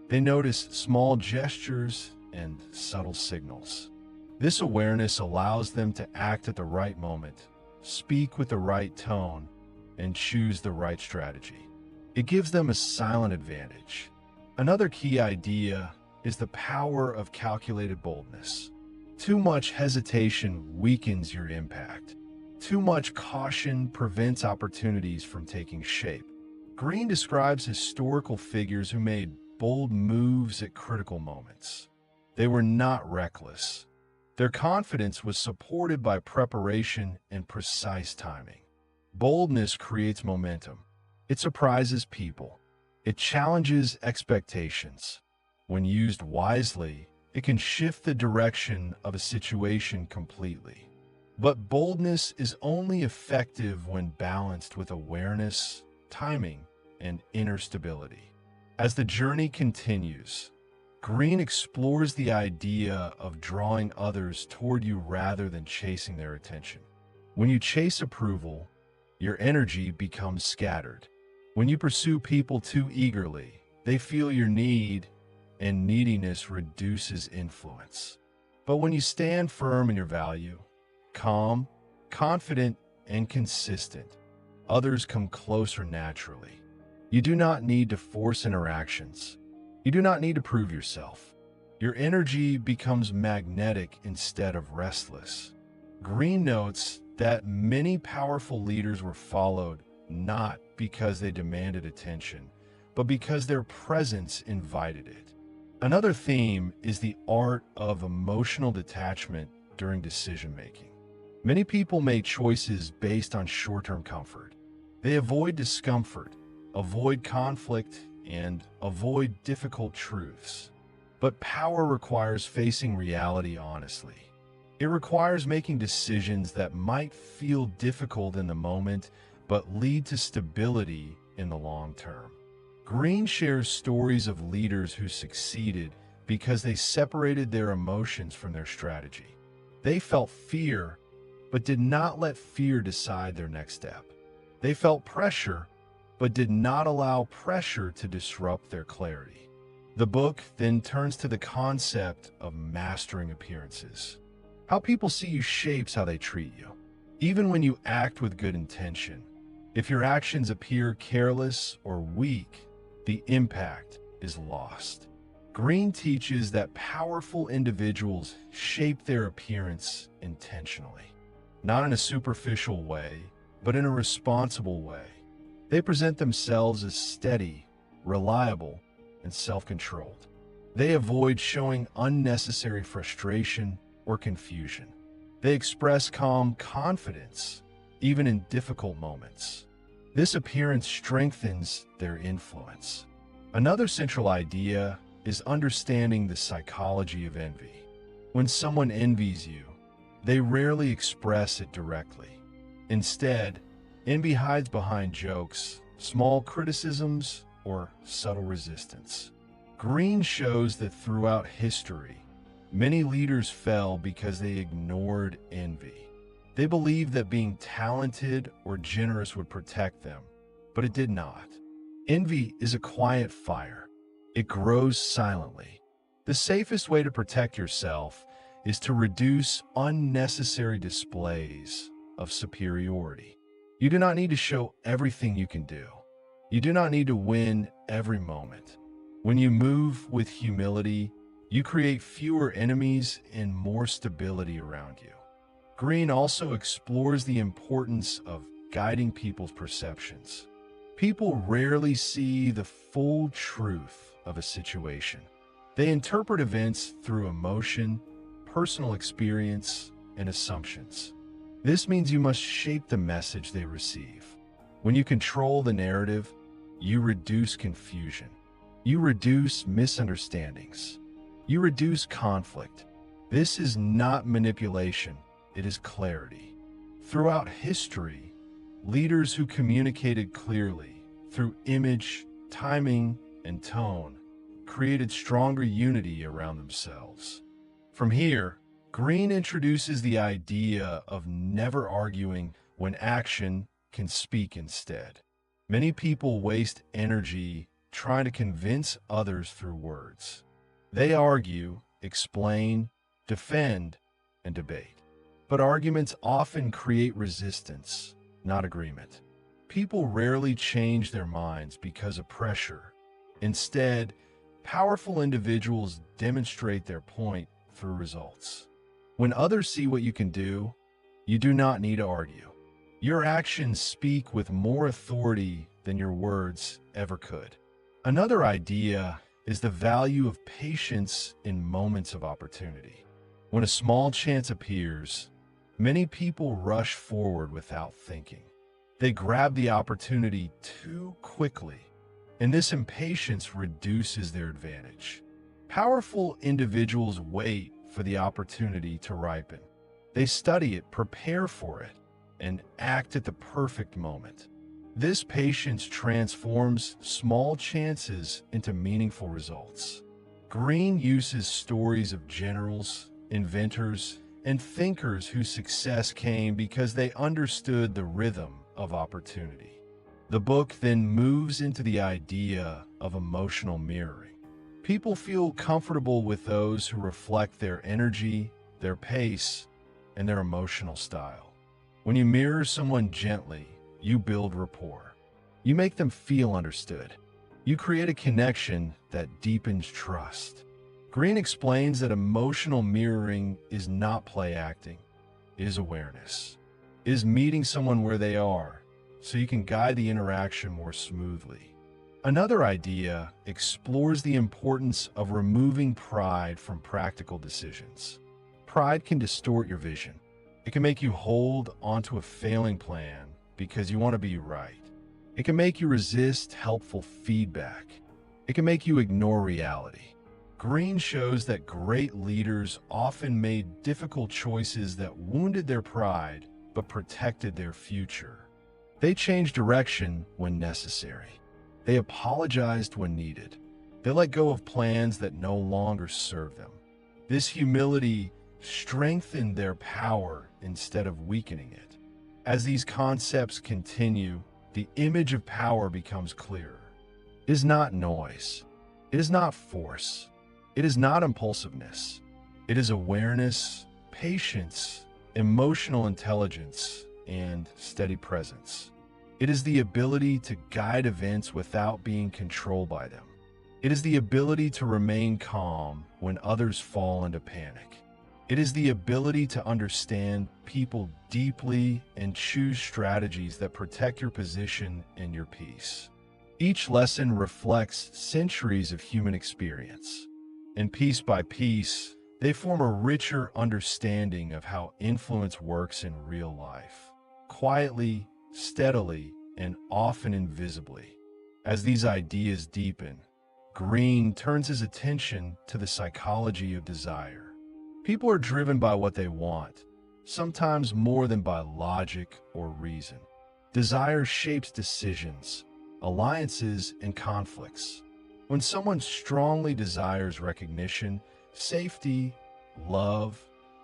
They notice small gestures and subtle signals. This awareness allows them to act at the right moment, speak with the right tone, and choose the right strategy. It gives them a silent advantage. Another key idea is the power of calculated boldness. Too much hesitation weakens your impact. Too much caution prevents opportunities from taking shape. Green describes historical figures who made bold moves at critical moments. They were not reckless. Their confidence was supported by preparation and precise timing. Boldness creates momentum. It surprises people. It challenges expectations. When used wisely, it can shift the direction of a situation completely. But boldness is only effective when balanced with awareness, timing, and inner stability. As the journey continues, Green explores the idea of drawing others toward you rather than chasing their attention. When you chase approval, your energy becomes scattered. When you pursue people too eagerly, they feel your need, and neediness reduces influence. But when you stand firm in your value, calm, confident, and consistent, others come closer naturally. You do not need to force interactions. You do not need to prove yourself. Your energy becomes magnetic instead of restless. Green notes that many powerful leaders were followed not because they demanded attention, but because their presence invited it. Another theme is the art of emotional detachment during decision-making. Many people make choices based on short-term comfort. They avoid discomfort, avoid conflict, and avoid difficult truths. But power requires facing reality honestly. It requires making decisions that might feel difficult in the moment, but lead to stability in the long term. Green shares stories of leaders who succeeded because they separated their emotions from their strategy. They felt fear, but did not let fear decide their next step. They felt pressure, but did not allow pressure to disrupt their clarity. The book then turns to the concept of mastering appearances. How people see you shapes how they treat you. Even when you act with good intention, If your actions appear careless or weak, the impact is lost. Green teaches that powerful individuals shape their appearance intentionally, not in a superficial way, but in a responsible way. They present themselves as steady, reliable, and self-controlled. They avoid showing unnecessary frustration or confusion. They express calm confidence, even in difficult moments. This appearance strengthens their influence. Another central idea is understanding the psychology of envy. When someone envies you, they rarely express it directly. Instead, envy hides behind jokes, small criticisms, or subtle resistance. Green shows that throughout history, many leaders fell because they ignored envy. They believed that being talented or generous would protect them, but it did not. Envy is a quiet fire. It grows silently. The safest way to protect yourself is to reduce unnecessary displays of superiority. You do not need to show everything you can do. You do not need to win every moment. When you move with humility, you create fewer enemies and more stability around you. Green also explores the importance of guiding people's perceptions. People rarely see the full truth of a situation. They interpret events through emotion, personal experience, and assumptions. This means you must shape the message they receive. When you control the narrative, you reduce confusion. You reduce misunderstandings. You reduce conflict. This is not manipulation, it is clarity. Throughout history, leaders who communicated clearly through image, timing, and tone created stronger unity around themselves. From here, Green introduces the idea of never arguing when action can speak instead. Many people waste energy trying to convince others through words. They argue, explain, defend, and debate. But arguments often create resistance, not agreement. People rarely change their minds because of pressure. Instead, powerful individuals demonstrate their point through results. When others see what you can do, you do not need to argue. Your actions speak with more authority than your words ever could. Another idea is the value of patience in moments of opportunity. When a small chance appears, many people rush forward without thinking. They grab the opportunity too quickly, and this impatience reduces their advantage. Powerful individuals wait for the opportunity to ripen. They study it, prepare for it, and act at the perfect moment. This patience transforms small chances into meaningful results. Green uses stories of generals, inventors, and thinkers whose success came because they understood the rhythm of opportunity. The book then moves into the idea of emotional mirroring. People feel comfortable with those who reflect their energy, their pace, and their emotional style. When you mirror someone gently, you build rapport. You make them feel understood. You create a connection that deepens trust. Green explains that emotional mirroring is not play acting, it is awareness. It is meeting someone where they are, so you can guide the interaction more smoothly. Another idea explores the importance of removing pride from practical decisions. Pride can distort your vision. It can make you hold onto a failing plan because you want to be right. It can make you resist helpful feedback. It can make you ignore reality. Green shows that great leaders often made difficult choices that wounded their pride but protected their future. They changed direction when necessary. They apologized when needed. They let go of plans that no longer serve them. This humility strengthened their power instead of weakening it. As these concepts continue, the image of power becomes clearer. It is not noise. It is not force. It is not impulsiveness. It is awareness, patience, emotional intelligence, and steady presence. It is the ability to guide events without being controlled by them. It is the ability to remain calm when others fall into panic. It is the ability to understand people deeply and choose strategies that protect your position and your peace. Each lesson reflects centuries of human experience, and piece by piece, they form a richer understanding of how influence works in real life, quietly, steadily, and often invisibly. As these ideas deepen, Green turns his attention to the psychology of desire. People are driven by what they want, sometimes more than by logic or reason. Desire shapes decisions, alliances, and conflicts. When someone strongly desires recognition, safety, love,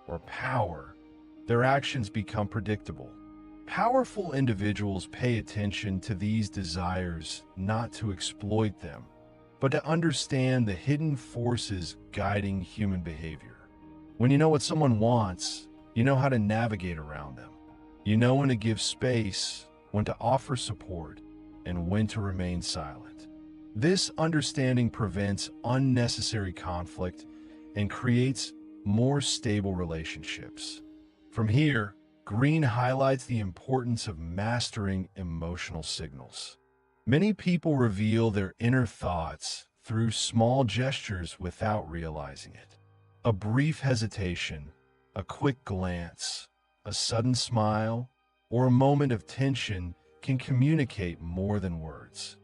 or power, their actions become predictable. Powerful individuals pay attention to these desires not to exploit them, but to understand the hidden forces guiding human behavior. When you know what someone wants, you know how to navigate around them. You know when to give space, when to offer support, and when to remain silent. This understanding prevents unnecessary conflict and creates more stable relationships. From here, Green highlights the importance of mastering emotional signals. Many people reveal their inner thoughts through small gestures without realizing it. A brief hesitation, a quick glance, a sudden smile, or a moment of tension can communicate more than words.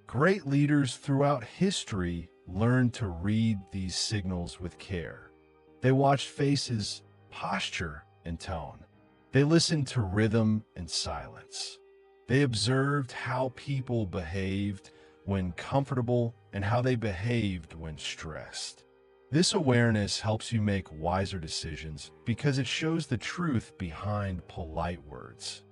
Great leaders throughout history learned to read these signals with care. They watched faces, posture, and tone. They listened to rhythm and silence. They observed how people behaved when comfortable and how they behaved when stressed. This awareness helps you make wiser decisions because it shows the truth behind polite words.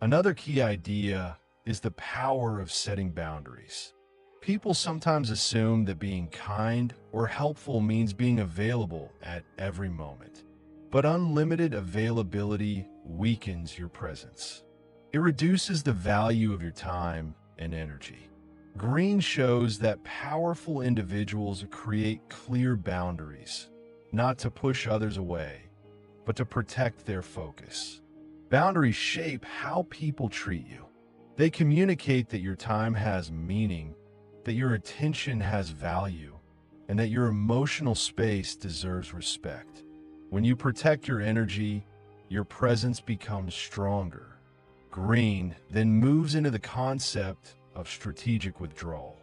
Another key idea is the power of setting boundaries. People sometimes assume that being kind or helpful means being available at every moment. But unlimited availability weakens your presence. It reduces the value of your time and energy. Green shows that powerful individuals create clear boundaries, not to push others away, but to protect their focus. Boundaries shape how people treat you. They communicate that your time has meaning, that your attention has value, and that your emotional space deserves respect. When you protect your energy, your presence becomes stronger. Green then moves into the concept of strategic withdrawal.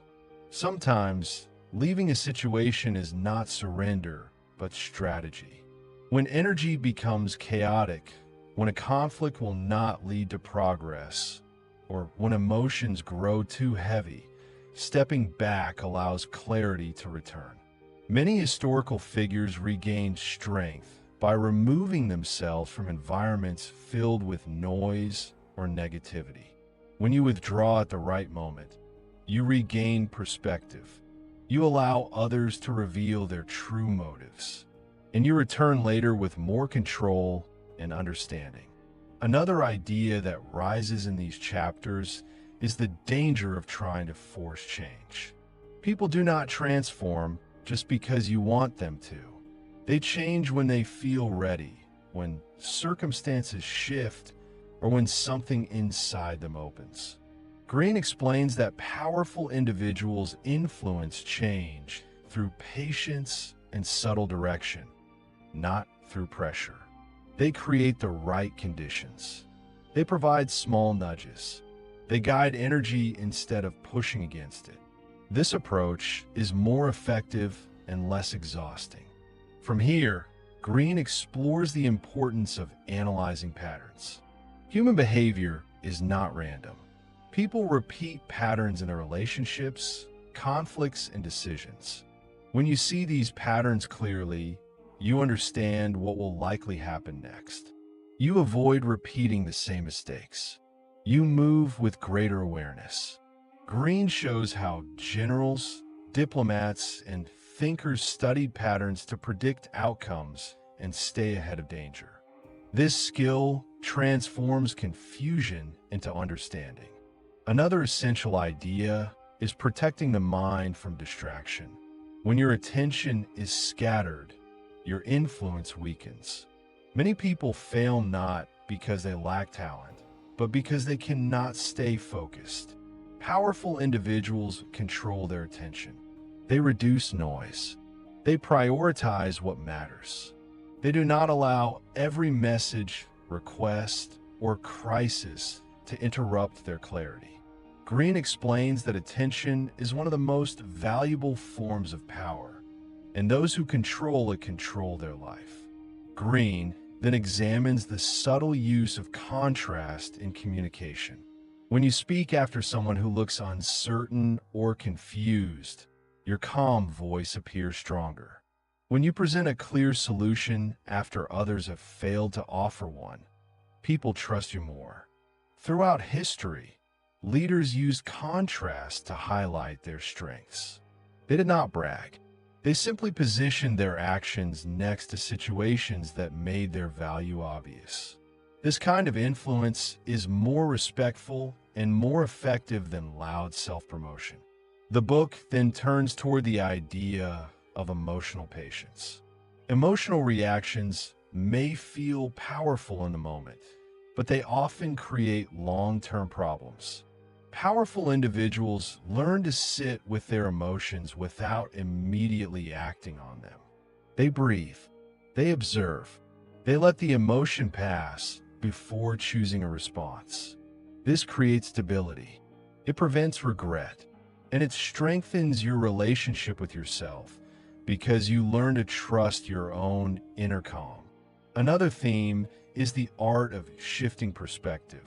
Sometimes, leaving a situation is not surrender, but strategy. When energy becomes chaotic, when a conflict will not lead to progress, or when emotions grow too heavy, stepping back allows clarity to return. Many historical figures regained strength by removing themselves from environments filled with noise or negativity. When you withdraw at the right moment, you regain perspective. You allow others to reveal their true motives, and you return later with more control and understanding. Another idea that rises in these chapters is the danger of trying to force change. People do not transform just because you want them to. They change when they feel ready, when circumstances shift, or when something inside them opens. Green explains that powerful individuals influence change through patience and subtle direction, not through pressure. They create the right conditions. They provide small nudges. They guide energy instead of pushing against it. This approach is more effective and less exhausting. From here, Green explores the importance of analyzing patterns. Human behavior is not random. People repeat patterns in their relationships, conflicts, and decisions. When you see these patterns clearly, you understand what will likely happen next. You avoid repeating the same mistakes. You move with greater awareness. Green shows how generals, diplomats, and thinkers studied patterns to predict outcomes and stay ahead of danger. This skill transforms confusion into understanding. Another essential idea is protecting the mind from distraction. When your attention is scattered, your influence weakens. Many people fail not because they lack talent, but because they cannot stay focused. Powerful individuals control their attention. They reduce noise. They prioritize what matters. They do not allow every message, request, or crisis to interrupt their clarity. Green explains that attention is one of the most valuable forms of power, and those who control it control their life. Green then examines the subtle use of contrast in communication. When you speak after someone who looks uncertain or confused, your calm voice appears stronger. When you present a clear solution after others have failed to offer one, people trust you more. Throughout history, leaders used contrast to highlight their strengths. They did not brag. They simply positioned their actions next to situations that made their value obvious. This kind of influence is more respectful and more effective than loud self-promotion. The book then turns toward the idea of emotional patience. Emotional reactions may feel powerful in the moment, but they often create long-term problems. Powerful individuals learn to sit with their emotions without immediately acting on them. They breathe, they observe, they let the emotion pass before choosing a response. This creates stability. It prevents regret, and it strengthens your relationship with yourself because you learn to trust your own inner calm. Another theme is the art of shifting perspective.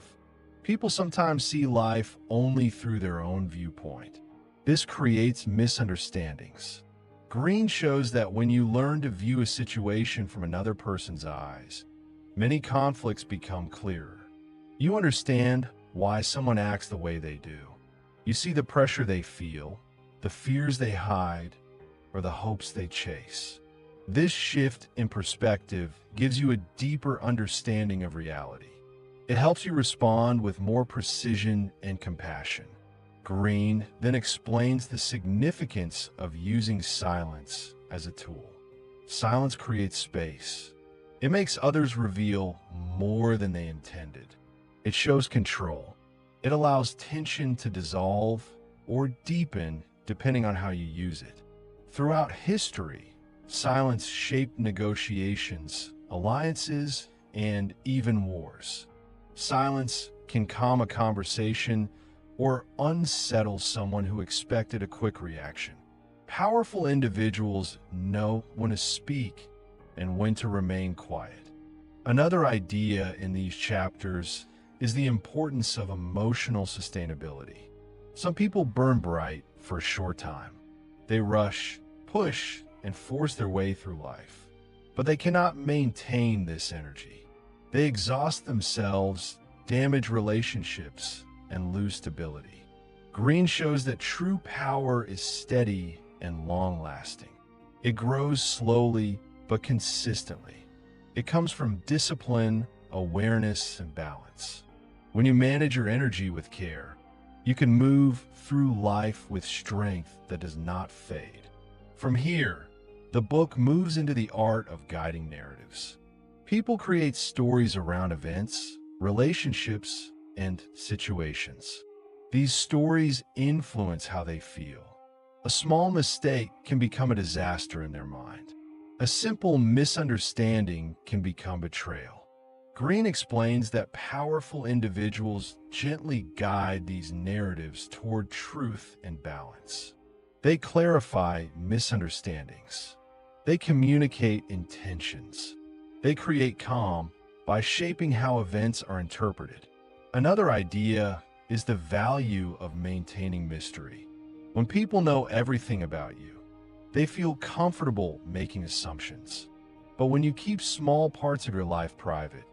People sometimes see life only through their own viewpoint. This creates misunderstandings. Green shows that when you learn to view a situation from another person's eyes, many conflicts become clearer. You understand why someone acts the way they do. You see the pressure they feel, the fears they hide, or the hopes they chase. This shift in perspective gives you a deeper understanding of reality. It helps you respond with more precision and compassion. Green then explains the significance of using silence as a tool. Silence creates space. It makes others reveal more than they intended. It shows control. It allows tension to dissolve or deepen depending on how you use it. Throughout history, silence shaped negotiations, alliances, and even wars. Silence can calm a conversation or unsettle someone who expected a quick reaction. Powerful individuals know when to speak and when to remain quiet. Another idea in these chapters is the importance of emotional sustainability. Some people burn bright for a short time. They rush, push, and force their way through life. But they cannot maintain this energy. They exhaust themselves, damage relationships, and lose stability. Green shows that true power is steady and long-lasting. It grows slowly but consistently. It comes from discipline, awareness, and balance. When you manage your energy with care, you can move through life with strength that does not fade. From here, the book moves into the art of guiding narratives. People create stories around events, relationships, and situations. These stories influence how they feel. A small mistake can become a disaster in their mind. A simple misunderstanding can become betrayal. Green explains that powerful individuals gently guide these narratives toward truth and balance. They clarify misunderstandings. They communicate intentions. They create calm by shaping how events are interpreted. Another idea is the value of maintaining mystery. When people know everything about you, they feel comfortable making assumptions. But when you keep small parts of your life private,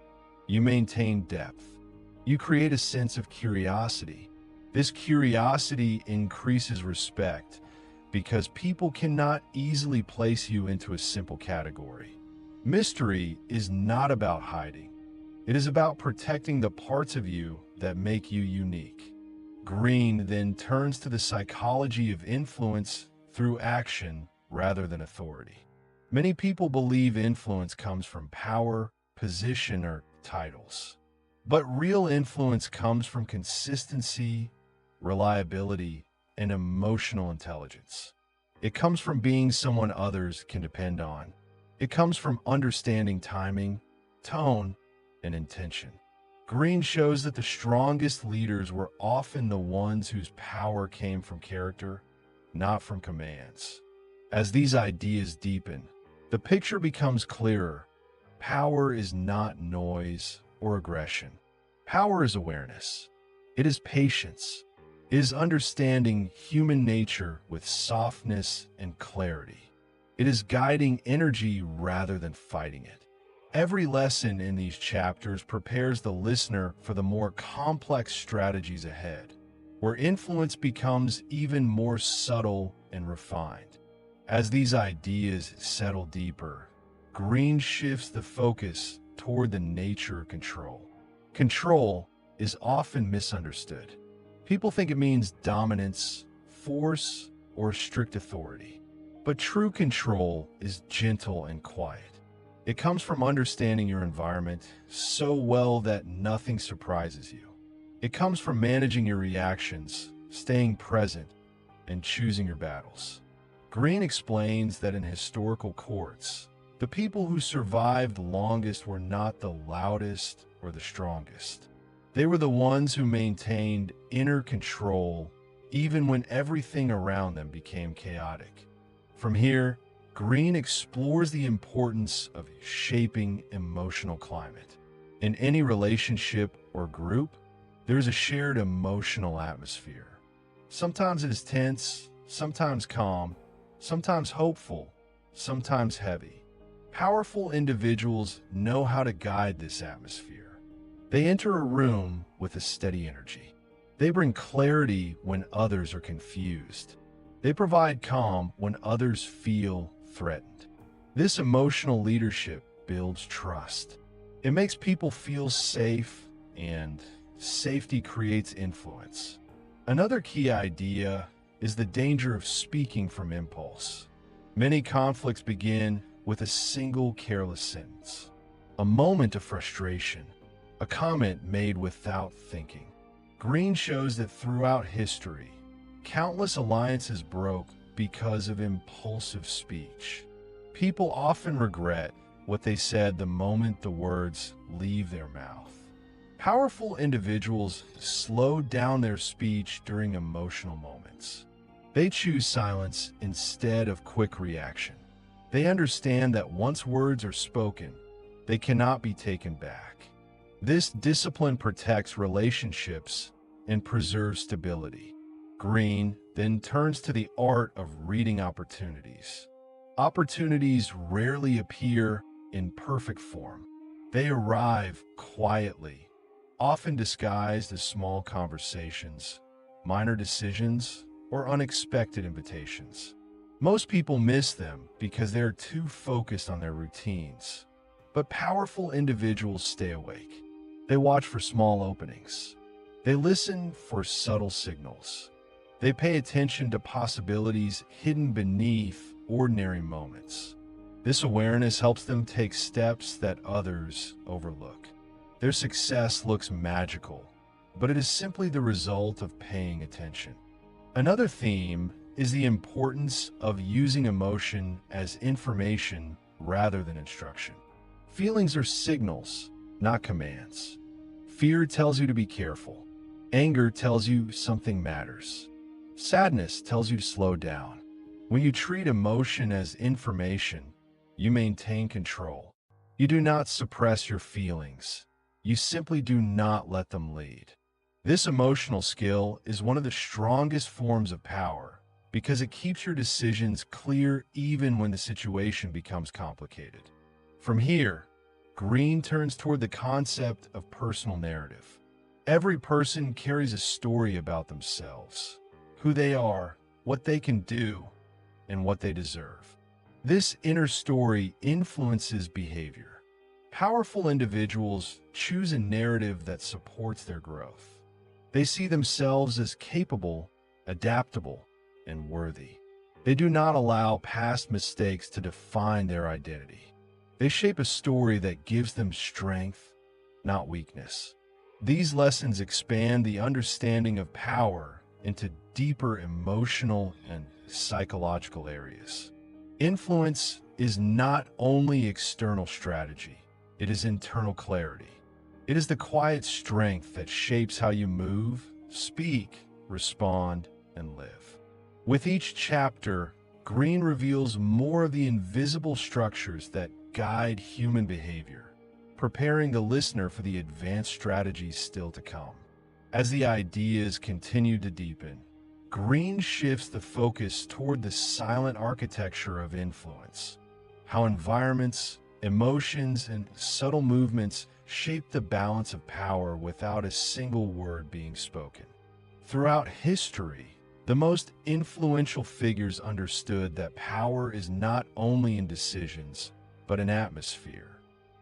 you maintain depth. You create a sense of curiosity. This curiosity increases respect because people cannot easily place you into a simple category. Mystery is not about hiding. It is about protecting the parts of you that make you unique. Green then turns to the psychology of influence through action rather than authority. Many people believe influence comes from power, position, or titles. But real influence comes from consistency, reliability, and emotional intelligence. It comes from being someone others can depend on. It comes from understanding timing, tone, and intention. Green shows that the strongest leaders were often the ones whose power came from character, not from commands. As these ideas deepen, the picture becomes clearer. Power is not noise or aggression. Power is awareness. It is patience. It is understanding human nature with softness and clarity. It is guiding energy rather than fighting it. Every lesson in these chapters prepares the listener for the more complex strategies ahead, where influence becomes even more subtle and refined. As these ideas settle deeper, Green shifts the focus toward the nature of control. Control is often misunderstood. People think it means dominance, force, or strict authority. But true control is gentle and quiet. It comes from understanding your environment so well that nothing surprises you. It comes from managing your reactions, staying present, and choosing your battles. Green explains that in historical courts, the people who survived the longest were not the loudest or the strongest. They were the ones who maintained inner control even when everything around them became chaotic. From here, Green explores the importance of shaping emotional climate. In any relationship or group, there is a shared emotional atmosphere. Sometimes it is tense, sometimes calm, sometimes hopeful, sometimes heavy. Powerful individuals know how to guide this atmosphere. They enter a room with a steady energy. They bring clarity when others are confused. They provide calm when others feel threatened. This emotional leadership builds trust. It makes people feel safe, and safety creates influence. Another key idea is the danger of speaking from impulse. Many conflicts begin with a single careless sentence, a moment of frustration, a comment made without thinking. Green shows that throughout history, countless alliances broke because of impulsive speech. People often regret what they said the moment the words leave their mouth. Powerful individuals slow down their speech during emotional moments. They choose silence instead of quick reaction. They understand that once words are spoken, they cannot be taken back. This discipline protects relationships and preserves stability. Green then turns to the art of reading opportunities. Opportunities rarely appear in perfect form. They arrive quietly, often disguised as small conversations, minor decisions, or unexpected invitations. Most people miss them because they're too focused on their routines. But powerful individuals stay awake. They watch for small openings. They listen for subtle signals. They pay attention to possibilities hidden beneath ordinary moments. This awareness helps them take steps that others overlook. Their success looks magical, but it is simply the result of paying attention. Another theme is the importance of using emotion as information rather than instruction. Feelings are signals, not commands. Fear tells you to be careful. Anger tells you something matters. Sadness tells you to slow down. When you treat emotion as information, you maintain control. You do not suppress your feelings. You simply do not let them lead. This emotional skill is one of the strongest forms of power because it keeps your decisions clear even when the situation becomes complicated. From here, Green turns toward the concept of personal narrative. Every person carries a story about themselves, who they are, what they can do, and what they deserve. This inner story influences behavior. Powerful individuals choose a narrative that supports their growth. They see themselves as capable, adaptable, and worthy. They do not allow past mistakes to define their identity. They shape a story that gives them strength, not weakness. These lessons expand the understanding of power into deeper emotional and psychological areas. Influence is not only external strategy, it is internal clarity. It is the quiet strength that shapes how you move, speak, respond, and live. With each chapter, Green reveals more of the invisible structures that guide human behavior, preparing the listener for the advanced strategies still to come. As the ideas continue to deepen, Green shifts the focus toward the silent architecture of influence, how environments, emotions, and subtle movements shape the balance of power without a single word being spoken. Throughout history, the most influential figures understood that power is not only in decisions, but in atmosphere.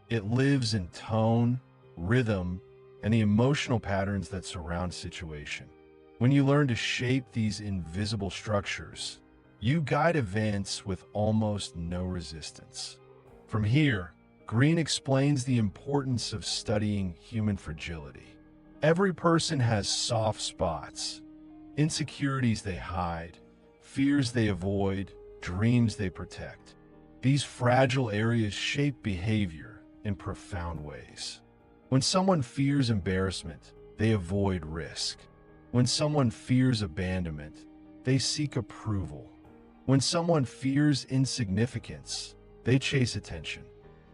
It lives in tone, rhythm, and the emotional patterns that surround a situation. When you learn to shape these invisible structures, you guide events with almost no resistance. From here, Green explains the importance of studying human fragility. Every person has soft spots, insecurities they hide, fears they avoid, dreams they protect. These fragile areas shape behavior in profound ways. When someone fears embarrassment, they avoid risk. When someone fears abandonment, they seek approval. When someone fears insignificance, they chase attention.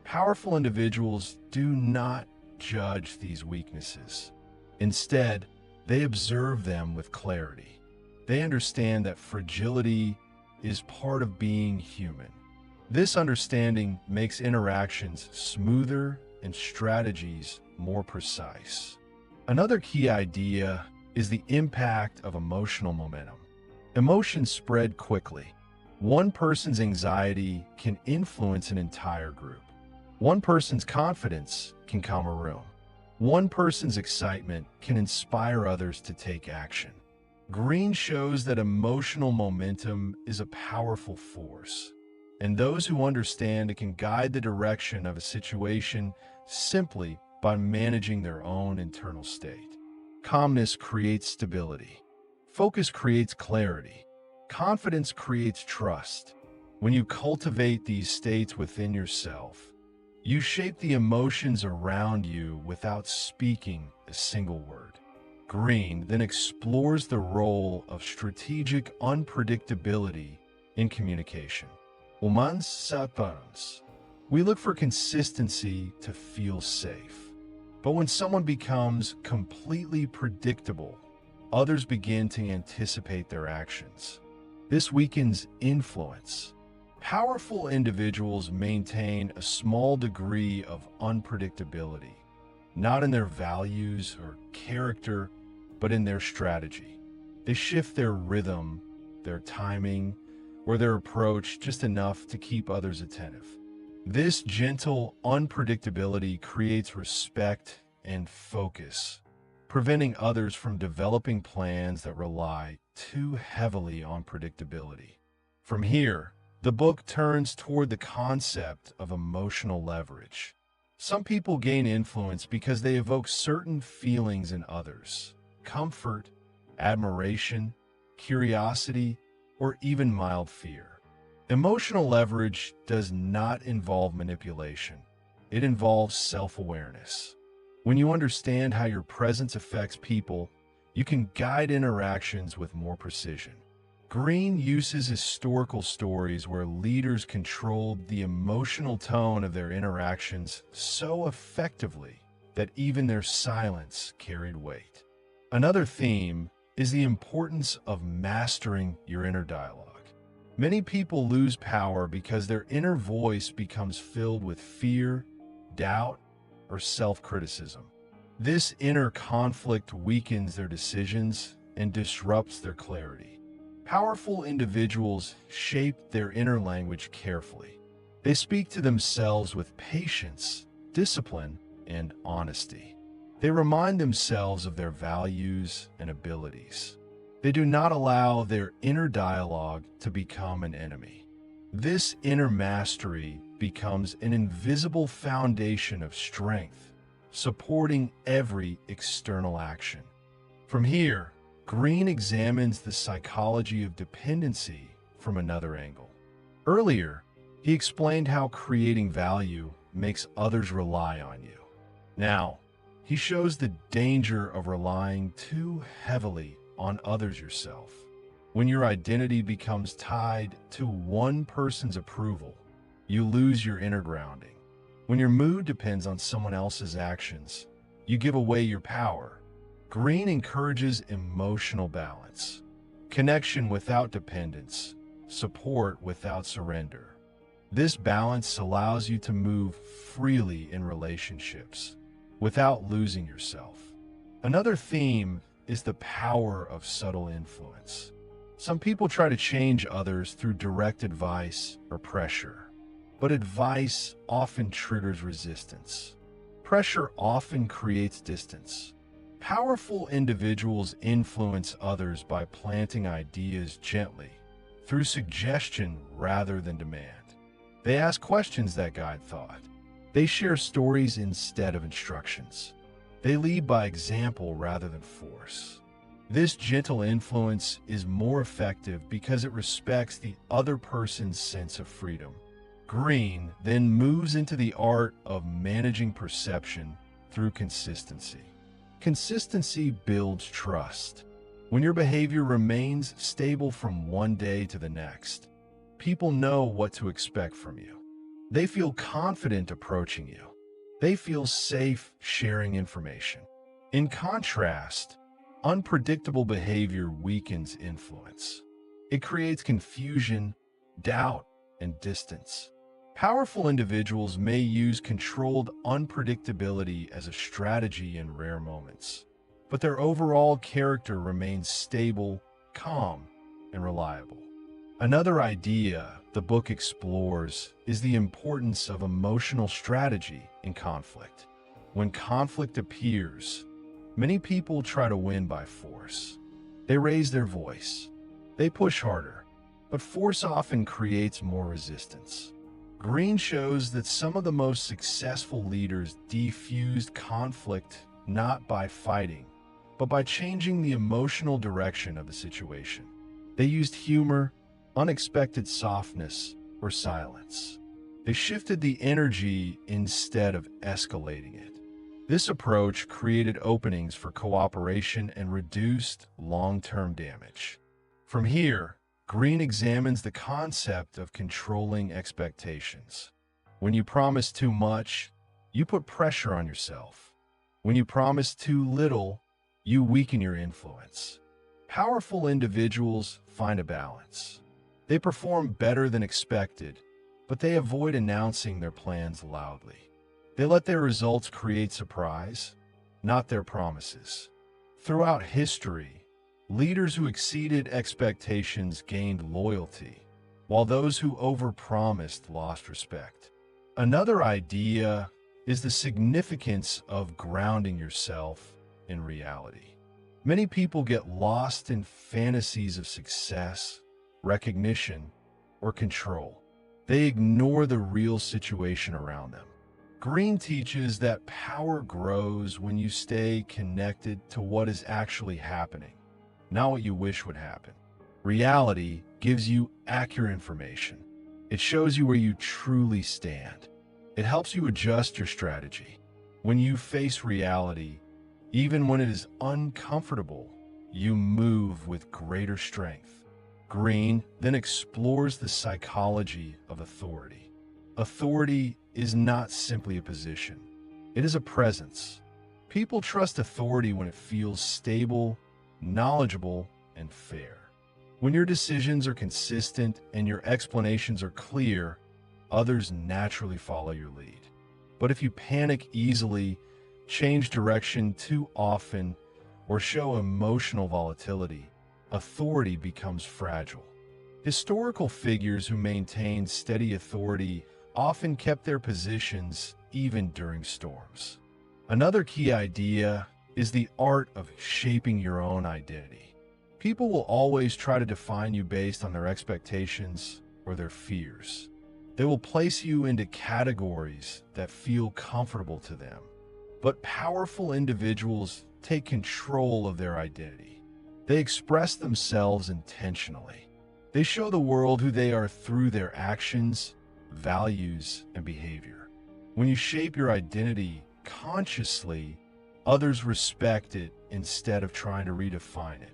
Powerful individuals do not judge these weaknesses. Instead, they observe them with clarity. They understand that fragility is part of being human. This understanding makes interactions smoother and strategies more precise. Another key idea is the impact of emotional momentum. Emotions spread quickly. One person's anxiety can influence an entire group. One person's confidence can calm a room. One person's excitement can inspire others to take action. Green shows that emotional momentum is a powerful force, and those who understand it can guide the direction of a situation simply by managing their own internal state. Calmness creates stability. Focus creates clarity. Confidence creates trust. When you cultivate these states within yourself, you shape the emotions around you without speaking a single word. Green then explores the role of strategic unpredictability in communication. Humans sapans. We look for consistency to feel safe. But when someone becomes completely predictable, others begin to anticipate their actions. This weakens influence. Powerful individuals maintain a small degree of unpredictability, not in their values or character, but in their strategy. They shift their rhythm, their timing, or their approach just enough to keep others attentive. This gentle unpredictability creates respect and focus, preventing others from developing plans that rely too heavily on predictability. From here, the book turns toward the concept of emotional leverage. Some people gain influence because they evoke certain feelings in others: comfort, admiration, curiosity, or even mild fear. Emotional leverage does not involve manipulation. It involves self-awareness. When you understand how your presence affects people, you can guide interactions with more precision. Green uses historical stories where leaders controlled the emotional tone of their interactions so effectively that even their silence carried weight. Another theme is the importance of mastering your inner dialogue. Many people lose power because their inner voice becomes filled with fear, doubt, or self-criticism. This inner conflict weakens their decisions and disrupts their clarity. Powerful individuals shape their inner language carefully. They speak to themselves with patience, discipline, and honesty. They remind themselves of their values and abilities. They do not allow their inner dialogue to become an enemy. This inner mastery becomes an invisible foundation of strength, supporting every external action. From here, Green examines the psychology of dependency from another angle. Earlier, he explained how creating value makes others rely on you. Now, he shows the danger of relying too heavily on others yourself. When your identity becomes tied to one person's approval, you lose your inner grounding. When your mood depends on someone else's actions, you give away your power. Green encourages emotional balance, connection without dependence, support without surrender. This balance allows you to move freely in relationships without losing yourself. Another theme is the power of subtle influence. Some people try to change others through direct advice or pressure, but advice often triggers resistance. Pressure often creates distance. Powerful individuals influence others by planting ideas gently, through suggestion rather than demand. They ask questions that guide thought. They share stories instead of instructions. They lead by example rather than force. This gentle influence is more effective because it respects the other person's sense of freedom. Green then moves into the art of managing perception through consistency. Consistency builds trust. When your behavior remains stable from one day to the next, people know what to expect from you. They feel confident approaching you. They feel safe sharing information. In contrast, unpredictable behavior weakens influence. It creates confusion, doubt, and distance. Powerful individuals may use controlled unpredictability as a strategy in rare moments, but their overall character remains stable, calm, and reliable. Another idea the book explores is the importance of emotional strategy in conflict. When conflict appears, many people try to win by force. They raise their voice. They push harder, but force often creates more resistance. Green shows that some of the most successful leaders diffused conflict not by fighting, but by changing the emotional direction of the situation. They used humor, unexpected softness, or silence. They shifted the energy instead of escalating it. This approach created openings for cooperation and reduced long-term damage. From here, Green examines the concept of controlling expectations. When you promise too much, you put pressure on yourself. When you promise too little, you weaken your influence. Powerful individuals find a balance. They perform better than expected, but they avoid announcing their plans loudly. They let their results create surprise, not their promises. Throughout history, leaders who exceeded expectations gained loyalty, while those who overpromised lost respect. Another idea is the significance of grounding yourself in reality. Many people get lost in fantasies of success, recognition, or control. They ignore the real situation around them. Green teaches that power grows when you stay connected to what is actually happening, not what you wish would happen. Reality gives you accurate information. It shows you where you truly stand. It helps you adjust your strategy. When you face reality, even when it is uncomfortable, you move with greater strength. Green then explores the psychology of authority. Authority is not simply a position. It is a presence. People trust authority when it feels stable, knowledgeable, and fair. When your decisions are consistent and your explanations are clear, others naturally follow your lead. But if you panic easily, change direction too often, or show emotional volatility, authority becomes fragile. Historical figures who maintained steady authority often kept their positions even during storms. Another key idea is the art of shaping your own identity. People will always try to define you based on their expectations or their fears. They will place you into categories that feel comfortable to them. But powerful individuals take control of their identity. They express themselves intentionally. They show the world who they are through their actions, values, and behavior. When you shape your identity consciously, others respect it instead of trying to redefine it.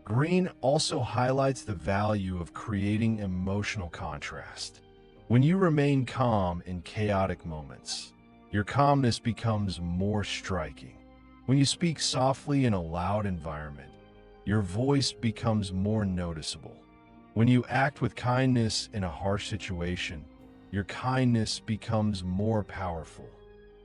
Green also highlights the value of creating emotional contrast. When you remain calm in chaotic moments, your calmness becomes more striking. When you speak softly in a loud environment, your voice becomes more noticeable. When you act with kindness in a harsh situation, your kindness becomes more powerful.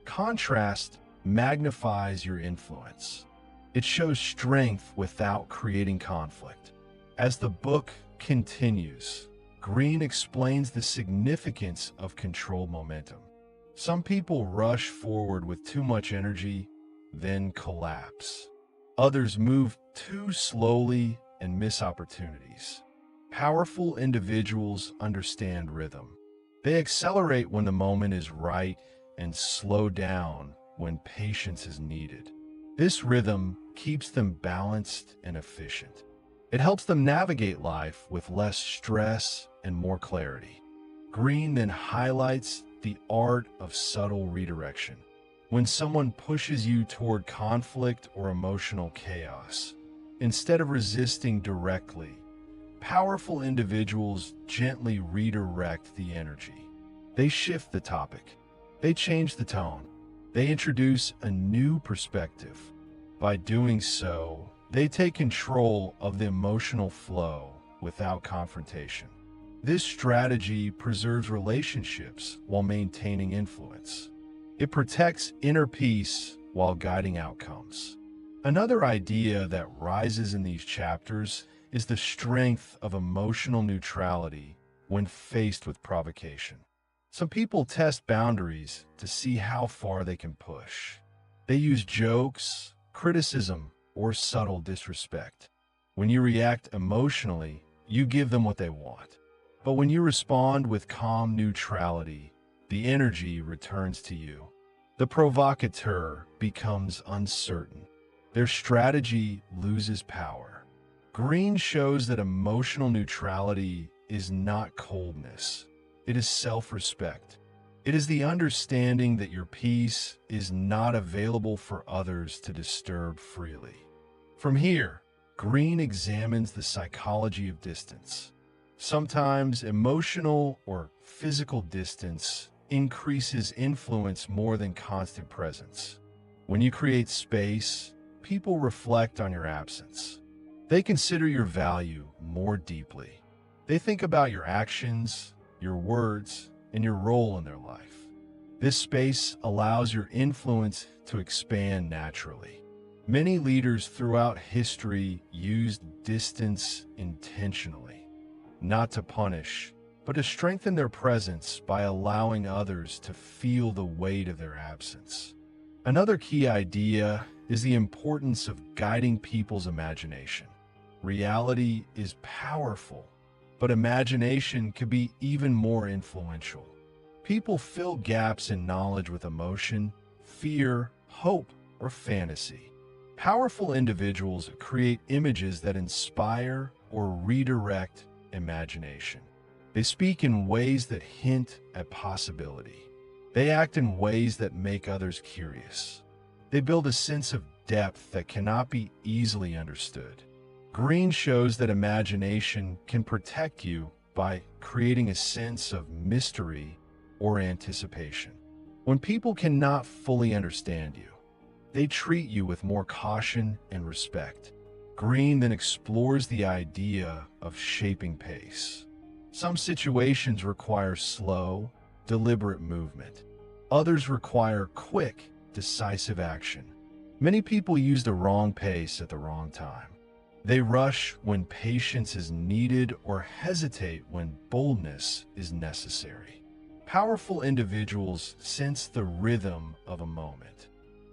Contrast magnifies your influence. It shows strength without creating conflict. As the book continues, Green explains the significance of controlled momentum. Some people rush forward with too much energy, then collapse. Others move too slowly and miss opportunities. Powerful individuals understand rhythm. They accelerate when the moment is right and slow down when patience is needed. This rhythm keeps them balanced and efficient. It helps them navigate life with less stress and more clarity. Green then highlights the art of subtle redirection. When someone pushes you toward conflict or emotional chaos, instead of resisting directly, powerful individuals gently redirect the energy. They shift the topic. They change the tone. They introduce a new perspective. By doing so, they take control of the emotional flow without confrontation. This strategy preserves relationships while maintaining influence. It protects inner peace while guiding outcomes. Another idea that rises in these chapters is the strength of emotional neutrality when faced with provocation. Some people test boundaries to see how far they can push. They use jokes, criticism, or subtle disrespect. When you react emotionally, you give them what they want. But when you respond with calm neutrality, the energy returns to you. The provocateur becomes uncertain. Their strategy loses power. Green shows that emotional neutrality is not coldness. It is self-respect. It is the understanding that your peace is not available for others to disturb freely. From here, Green examines the psychology of distance. Sometimes emotional or physical distance increases influence more than constant presence. When you create space, people reflect on your absence. They consider your value more deeply. They think about your actions, your words, and your role in their life. This space allows your influence to expand naturally. Many leaders throughout history used distance intentionally, not to punish, but to strengthen their presence by allowing others to feel the weight of their absence. Another key idea is the importance of guiding people's imagination. Reality is powerful, but imagination can be even more influential. People fill gaps in knowledge with emotion, fear, hope, or fantasy. Powerful individuals create images that inspire or redirect imagination. They speak in ways that hint at possibility. They act in ways that make others curious. They build a sense of depth that cannot be easily understood. Green shows that imagination can protect you by creating a sense of mystery or anticipation. When people cannot fully understand you, they treat you with more caution and respect. Green then explores the idea of shaping pace. Some situations require slow, deliberate movement. Others require quick, decisive action. Many people use the wrong pace at the wrong time. They rush when patience is needed or hesitate when boldness is necessary. Powerful individuals sense the rhythm of a moment.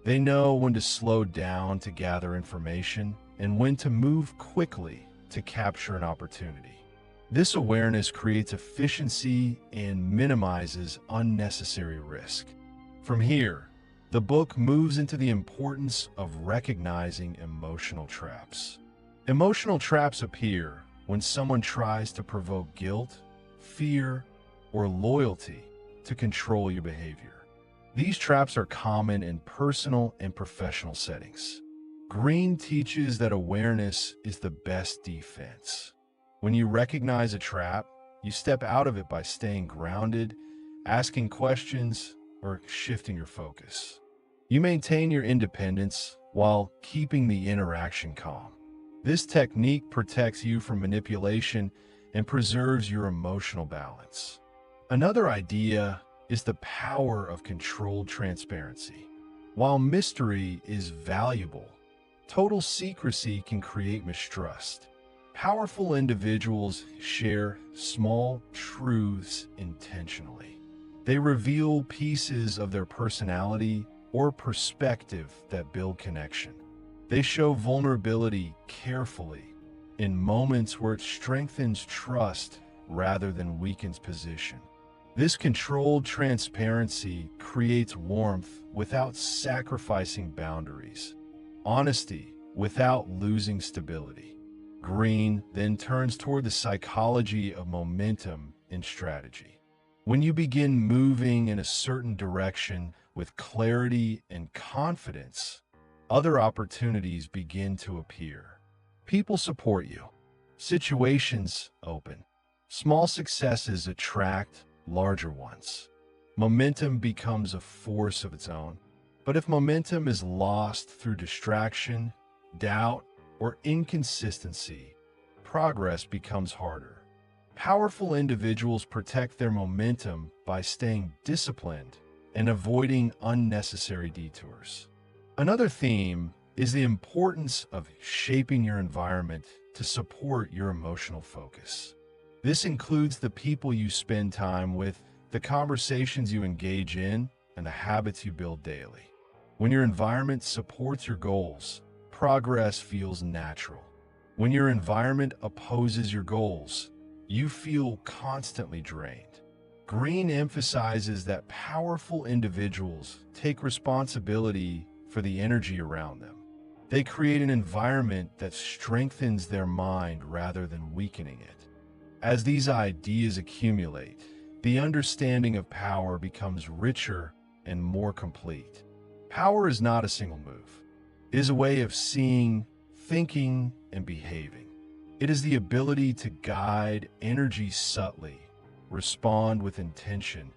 They know when to slow down to gather information and when to move quickly to capture an opportunity. This awareness creates efficiency and minimizes unnecessary risk. From here, the book moves into the importance of recognizing emotional traps. Emotional traps appear when someone tries to provoke guilt, fear, or loyalty to control your behavior. These traps are common in personal and professional settings. Green teaches that awareness is the best defense. When you recognize a trap, you step out of it by staying grounded, asking questions, or shifting your focus. You maintain your independence while keeping the interaction calm. This technique protects you from manipulation and preserves your emotional balance. Another idea is the power of controlled transparency. While mystery is valuable, total secrecy can create mistrust. Powerful individuals share small truths intentionally. They reveal pieces of their personality or perspective that build connection. They show vulnerability carefully in moments where it strengthens trust rather than weakens position. This controlled transparency creates warmth without sacrificing boundaries, honesty without losing stability. Green then turns toward the psychology of momentum and strategy. When you begin moving in a certain direction with clarity and confidence, other opportunities begin to appear. People support you. Situations open. Small successes attract larger ones. Momentum becomes a force of its own. But if momentum is lost through distraction, doubt, or inconsistency, progress becomes harder. Powerful individuals protect their momentum by staying disciplined and avoiding unnecessary detours. Another theme is the importance of shaping your environment to support your emotional focus. This includes the people you spend time with, the conversations you engage in, and the habits you build daily. When your environment supports your goals, progress feels natural. When your environment opposes your goals, you feel constantly drained. Green emphasizes that powerful individuals take responsibility for the energy around them. They create an environment that strengthens their mind rather than weakening it. As these ideas accumulate, the understanding of power becomes richer and more complete. Power is not a single move. It is a way of seeing, thinking, and behaving. It is the ability to guide energy subtly, respond with intention,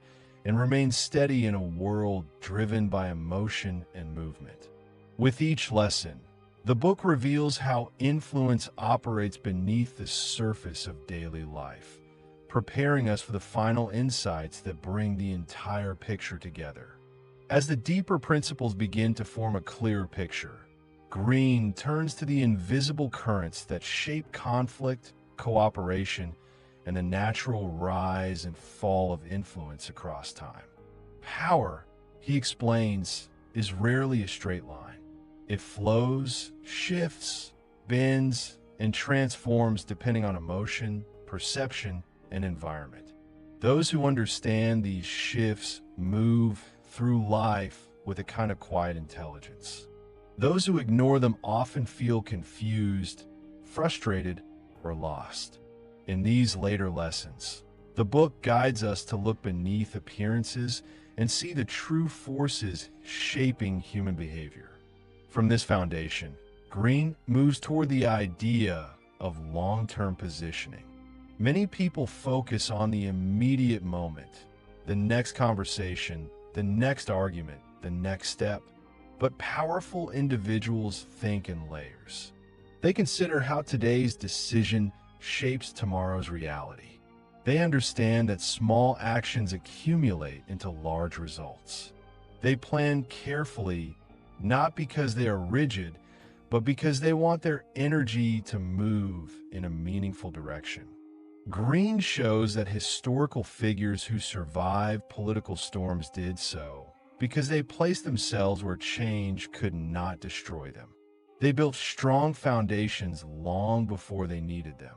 and remain steady in a world driven by emotion and movement. With each lesson, the book reveals how influence operates beneath the surface of daily life, preparing us for the final insights that bring the entire picture together. As the deeper principles begin to form a clearer picture, Green turns to the invisible currents that shape conflict, cooperation, and the natural rise and fall of influence across time. Power, he explains, is rarely a straight line. It flows, shifts, bends, and transforms depending on emotion, perception, and environment. Those who understand these shifts move through life with a kind of quiet intelligence. Those who ignore them often feel confused, frustrated, or lost. In these later lessons, the book guides us to look beneath appearances and see the true forces shaping human behavior. From this foundation, Green moves toward the idea of long-term positioning. Many people focus on the immediate moment, the next conversation, the next argument, the next step. But powerful individuals think in layers. They consider how today's decision shapes tomorrow's reality. They understand that small actions accumulate into large results. They plan carefully, not because they are rigid, but because they want their energy to move in a meaningful direction. Green shows that historical figures who survived political storms did so because they placed themselves where change could not destroy them. They built strong foundations long before they needed them.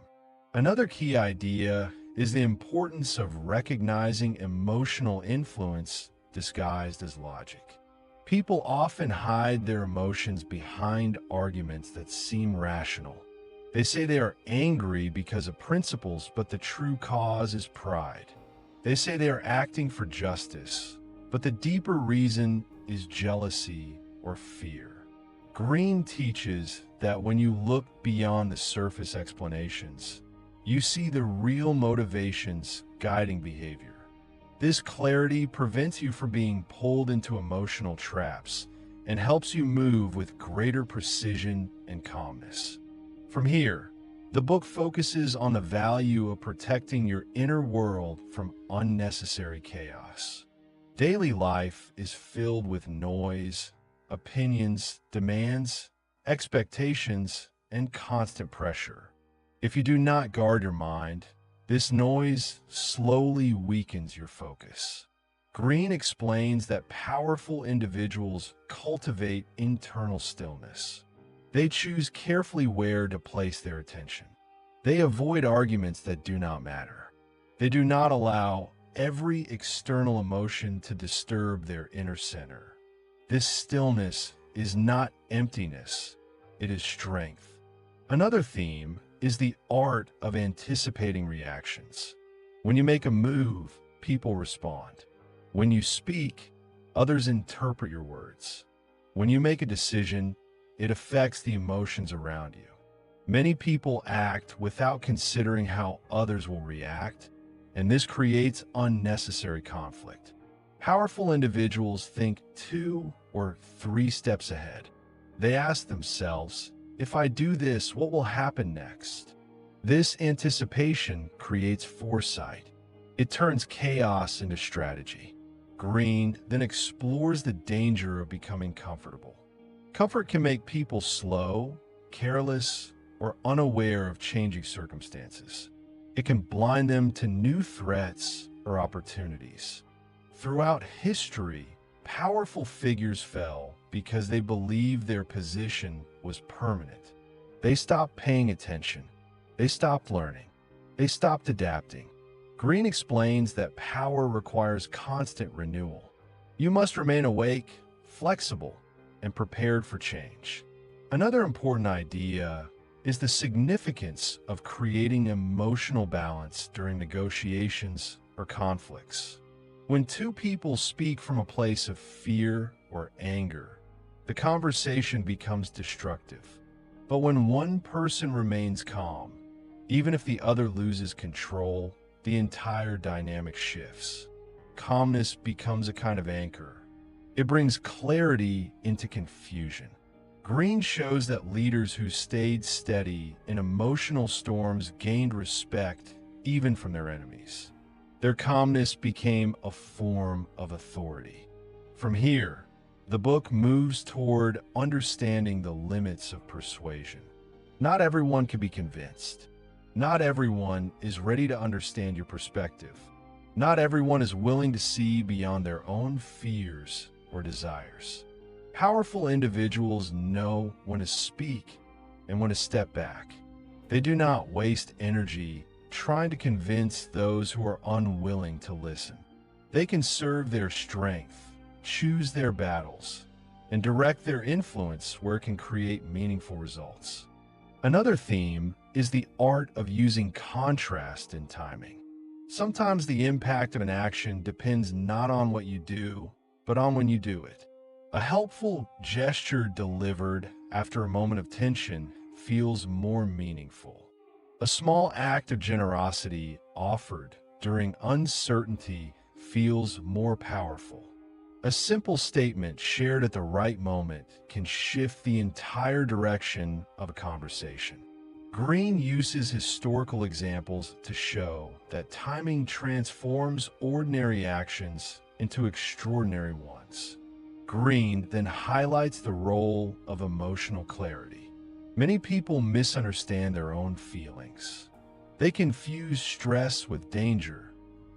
Another key idea is the importance of recognizing emotional influence disguised as logic. People often hide their emotions behind arguments that seem rational. They say they are angry because of principles, but the true cause is pride. They say they are acting for justice, but the deeper reason is jealousy or fear. Green teaches that when you look beyond the surface explanations, you see the real motivations guiding behavior. This clarity prevents you from being pulled into emotional traps and helps you move with greater precision and calmness. From here, the book focuses on the value of protecting your inner world from unnecessary chaos. Daily life is filled with noise, opinions, demands, expectations, and constant pressure. If you do not guard your mind, this noise slowly weakens your focus. Green explains that powerful individuals cultivate internal stillness. They choose carefully where to place their attention. They avoid arguments that do not matter. They do not allow every external emotion to disturb their inner center. This stillness is not emptiness, it is strength. Another theme is the art of anticipating reactions. When you make a move, people respond. When you speak, others interpret your words. When you make a decision, it affects the emotions around you. Many people act without considering how others will react, and this creates unnecessary conflict. Powerful individuals think 2 or 3 steps ahead. They ask themselves, if I do this, what will happen next? This anticipation creates foresight. It turns chaos into strategy. Green then explores the danger of becoming comfortable. Comfort can make people slow, careless, or unaware of changing circumstances. It can blind them to new threats or opportunities. Throughout history, powerful figures fell because they believed their position was permanent. They stopped paying attention. They stopped learning. They stopped adapting. Green explains that power requires constant renewal. You must remain awake, flexible, and prepared for change. Another important idea is the significance of creating emotional balance during negotiations or conflicts. When 2 people speak from a place of fear or anger, the conversation becomes destructive. But when one person remains calm, even if the other loses control, the entire dynamic shifts. Calmness becomes a kind of anchor. It brings clarity into confusion. Green shows that leaders who stayed steady in emotional storms gained respect even from their enemies. Their calmness became a form of authority. From here, the book moves toward understanding the limits of persuasion. Not everyone can be convinced. Not everyone is ready to understand your perspective. Not everyone is willing to see beyond their own fears or desires. Powerful individuals know when to speak and when to step back. They do not waste energy trying to convince those who are unwilling to listen. They can serve their strength, choose their battles, and direct their influence where it can create meaningful results. Another theme is the art of using contrast in timing. Sometimes the impact of an action depends not on what you do, but on when you do it. A helpful gesture delivered after a moment of tension feels more meaningful. A small act of generosity offered during uncertainty feels more powerful. A simple statement shared at the right moment can shift the entire direction of a conversation. Green uses historical examples to show that timing transforms ordinary actions into extraordinary ones. Green then highlights the role of emotional clarity. Many people misunderstand their own feelings. They confuse stress with danger,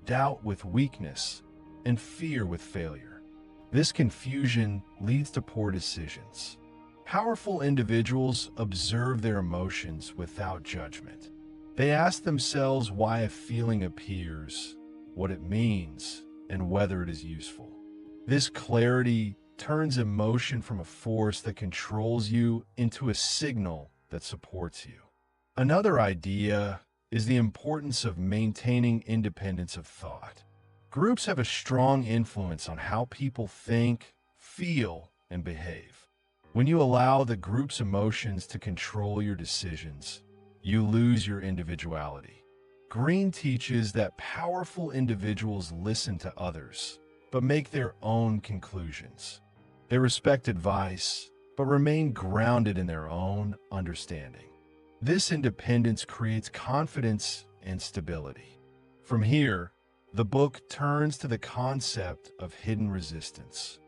doubt with weakness, and fear with failure. This confusion leads to poor decisions. Powerful individuals observe their emotions without judgment. They ask themselves why a feeling appears, what it means, and whether it is useful. This clarity turns emotion from a force that controls you into a signal that supports you. Another idea is the importance of maintaining independence of thought. Groups have a strong influence on how people think, feel, and behave. When you allow the group's emotions to control your decisions, you lose your individuality. Green teaches that powerful individuals listen to others, but make their own conclusions. They respect advice, but remain grounded in their own understanding. This independence creates confidence and stability. From here, the book turns to the concept of hidden resistance.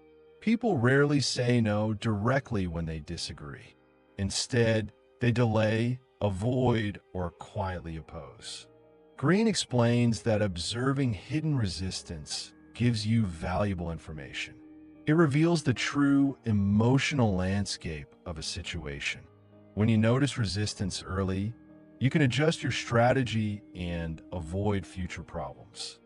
People rarely say no directly when they disagree. Instead, they delay, avoid, or quietly oppose. Green explains that observing hidden resistance gives you valuable information. It reveals the true emotional landscape of a situation. When you notice resistance early, you can adjust your strategy and avoid future problems.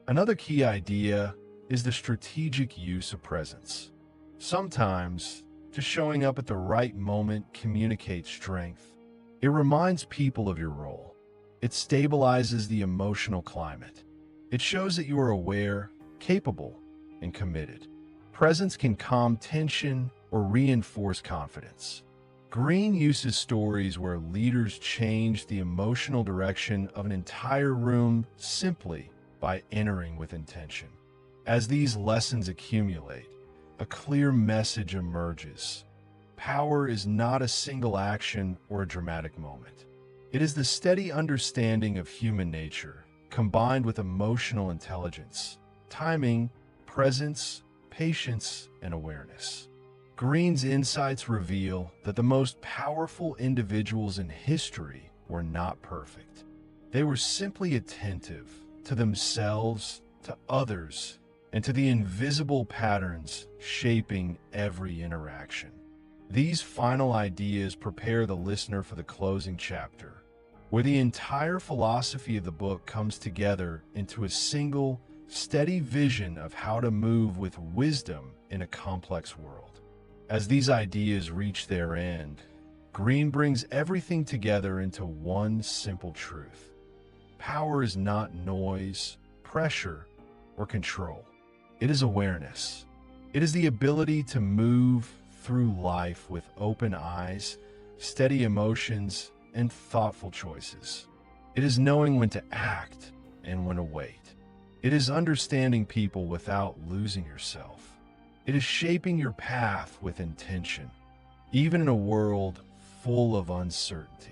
Another key idea is the strategic use of presence. Sometimes, just showing up at the right moment communicates strength. It reminds people of your role. It stabilizes the emotional climate. It shows that you are aware, capable, and committed. Presence can calm tension or reinforce confidence. Green uses stories where leaders change the emotional direction of an entire room simply by entering with intention. As these lessons accumulate, a clear message emerges. Power is not a single action or a dramatic moment. It is the steady understanding of human nature, combined with emotional intelligence, timing, presence, patience, and awareness. Green's insights reveal that the most powerful individuals in history were not perfect. They were simply attentive to themselves, to others, and to the invisible patterns shaping every interaction. These final ideas prepare the listener for the closing chapter, where the entire philosophy of the book comes together into a single, steady vision of how to move with wisdom in a complex world. As these ideas reach their end, Green brings everything together into one simple truth. Power is not noise, pressure, or control. It is awareness. It is the ability to move through life with open eyes, steady emotions, and thoughtful choices. It is knowing when to act and when to wait. It is understanding people without losing yourself. It is shaping your path with intention, even in a world full of uncertainty.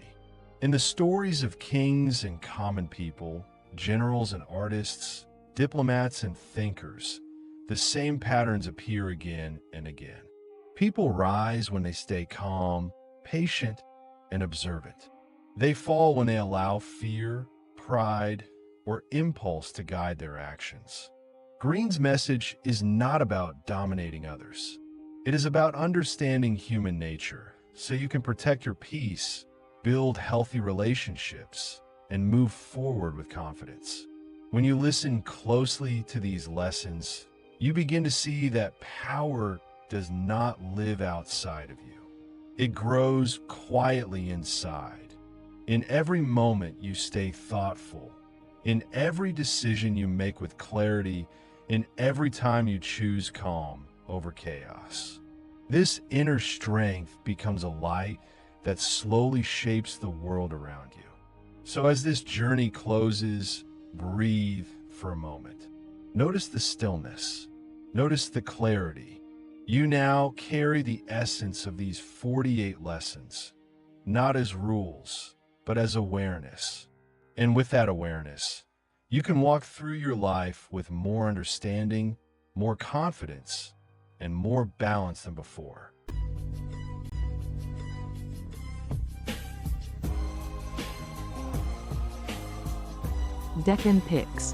In the stories of kings and common people, generals and artists, diplomats and thinkers, the same patterns appear again and again. People rise when they stay calm, patient, and observant. They fall when they allow fear, pride, or impulse to guide their actions. Green's message is not about dominating others. It is about understanding human nature so you can protect your peace, build healthy relationships, and move forward with confidence. When you listen closely to these lessons, you begin to see that power does not live outside of you. It grows quietly inside. In every moment you stay thoughtful, in every decision you make with clarity, in every time you choose calm over chaos. This inner strength becomes a light that slowly shapes the world around you. So as this journey closes, breathe for a moment. Notice the stillness. Notice the clarity. You now carry the essence of these 48 lessons, not as rules, but as awareness. And with that awareness, you can walk through your life with more understanding, more confidence, and more balance than before. Deccan Picks.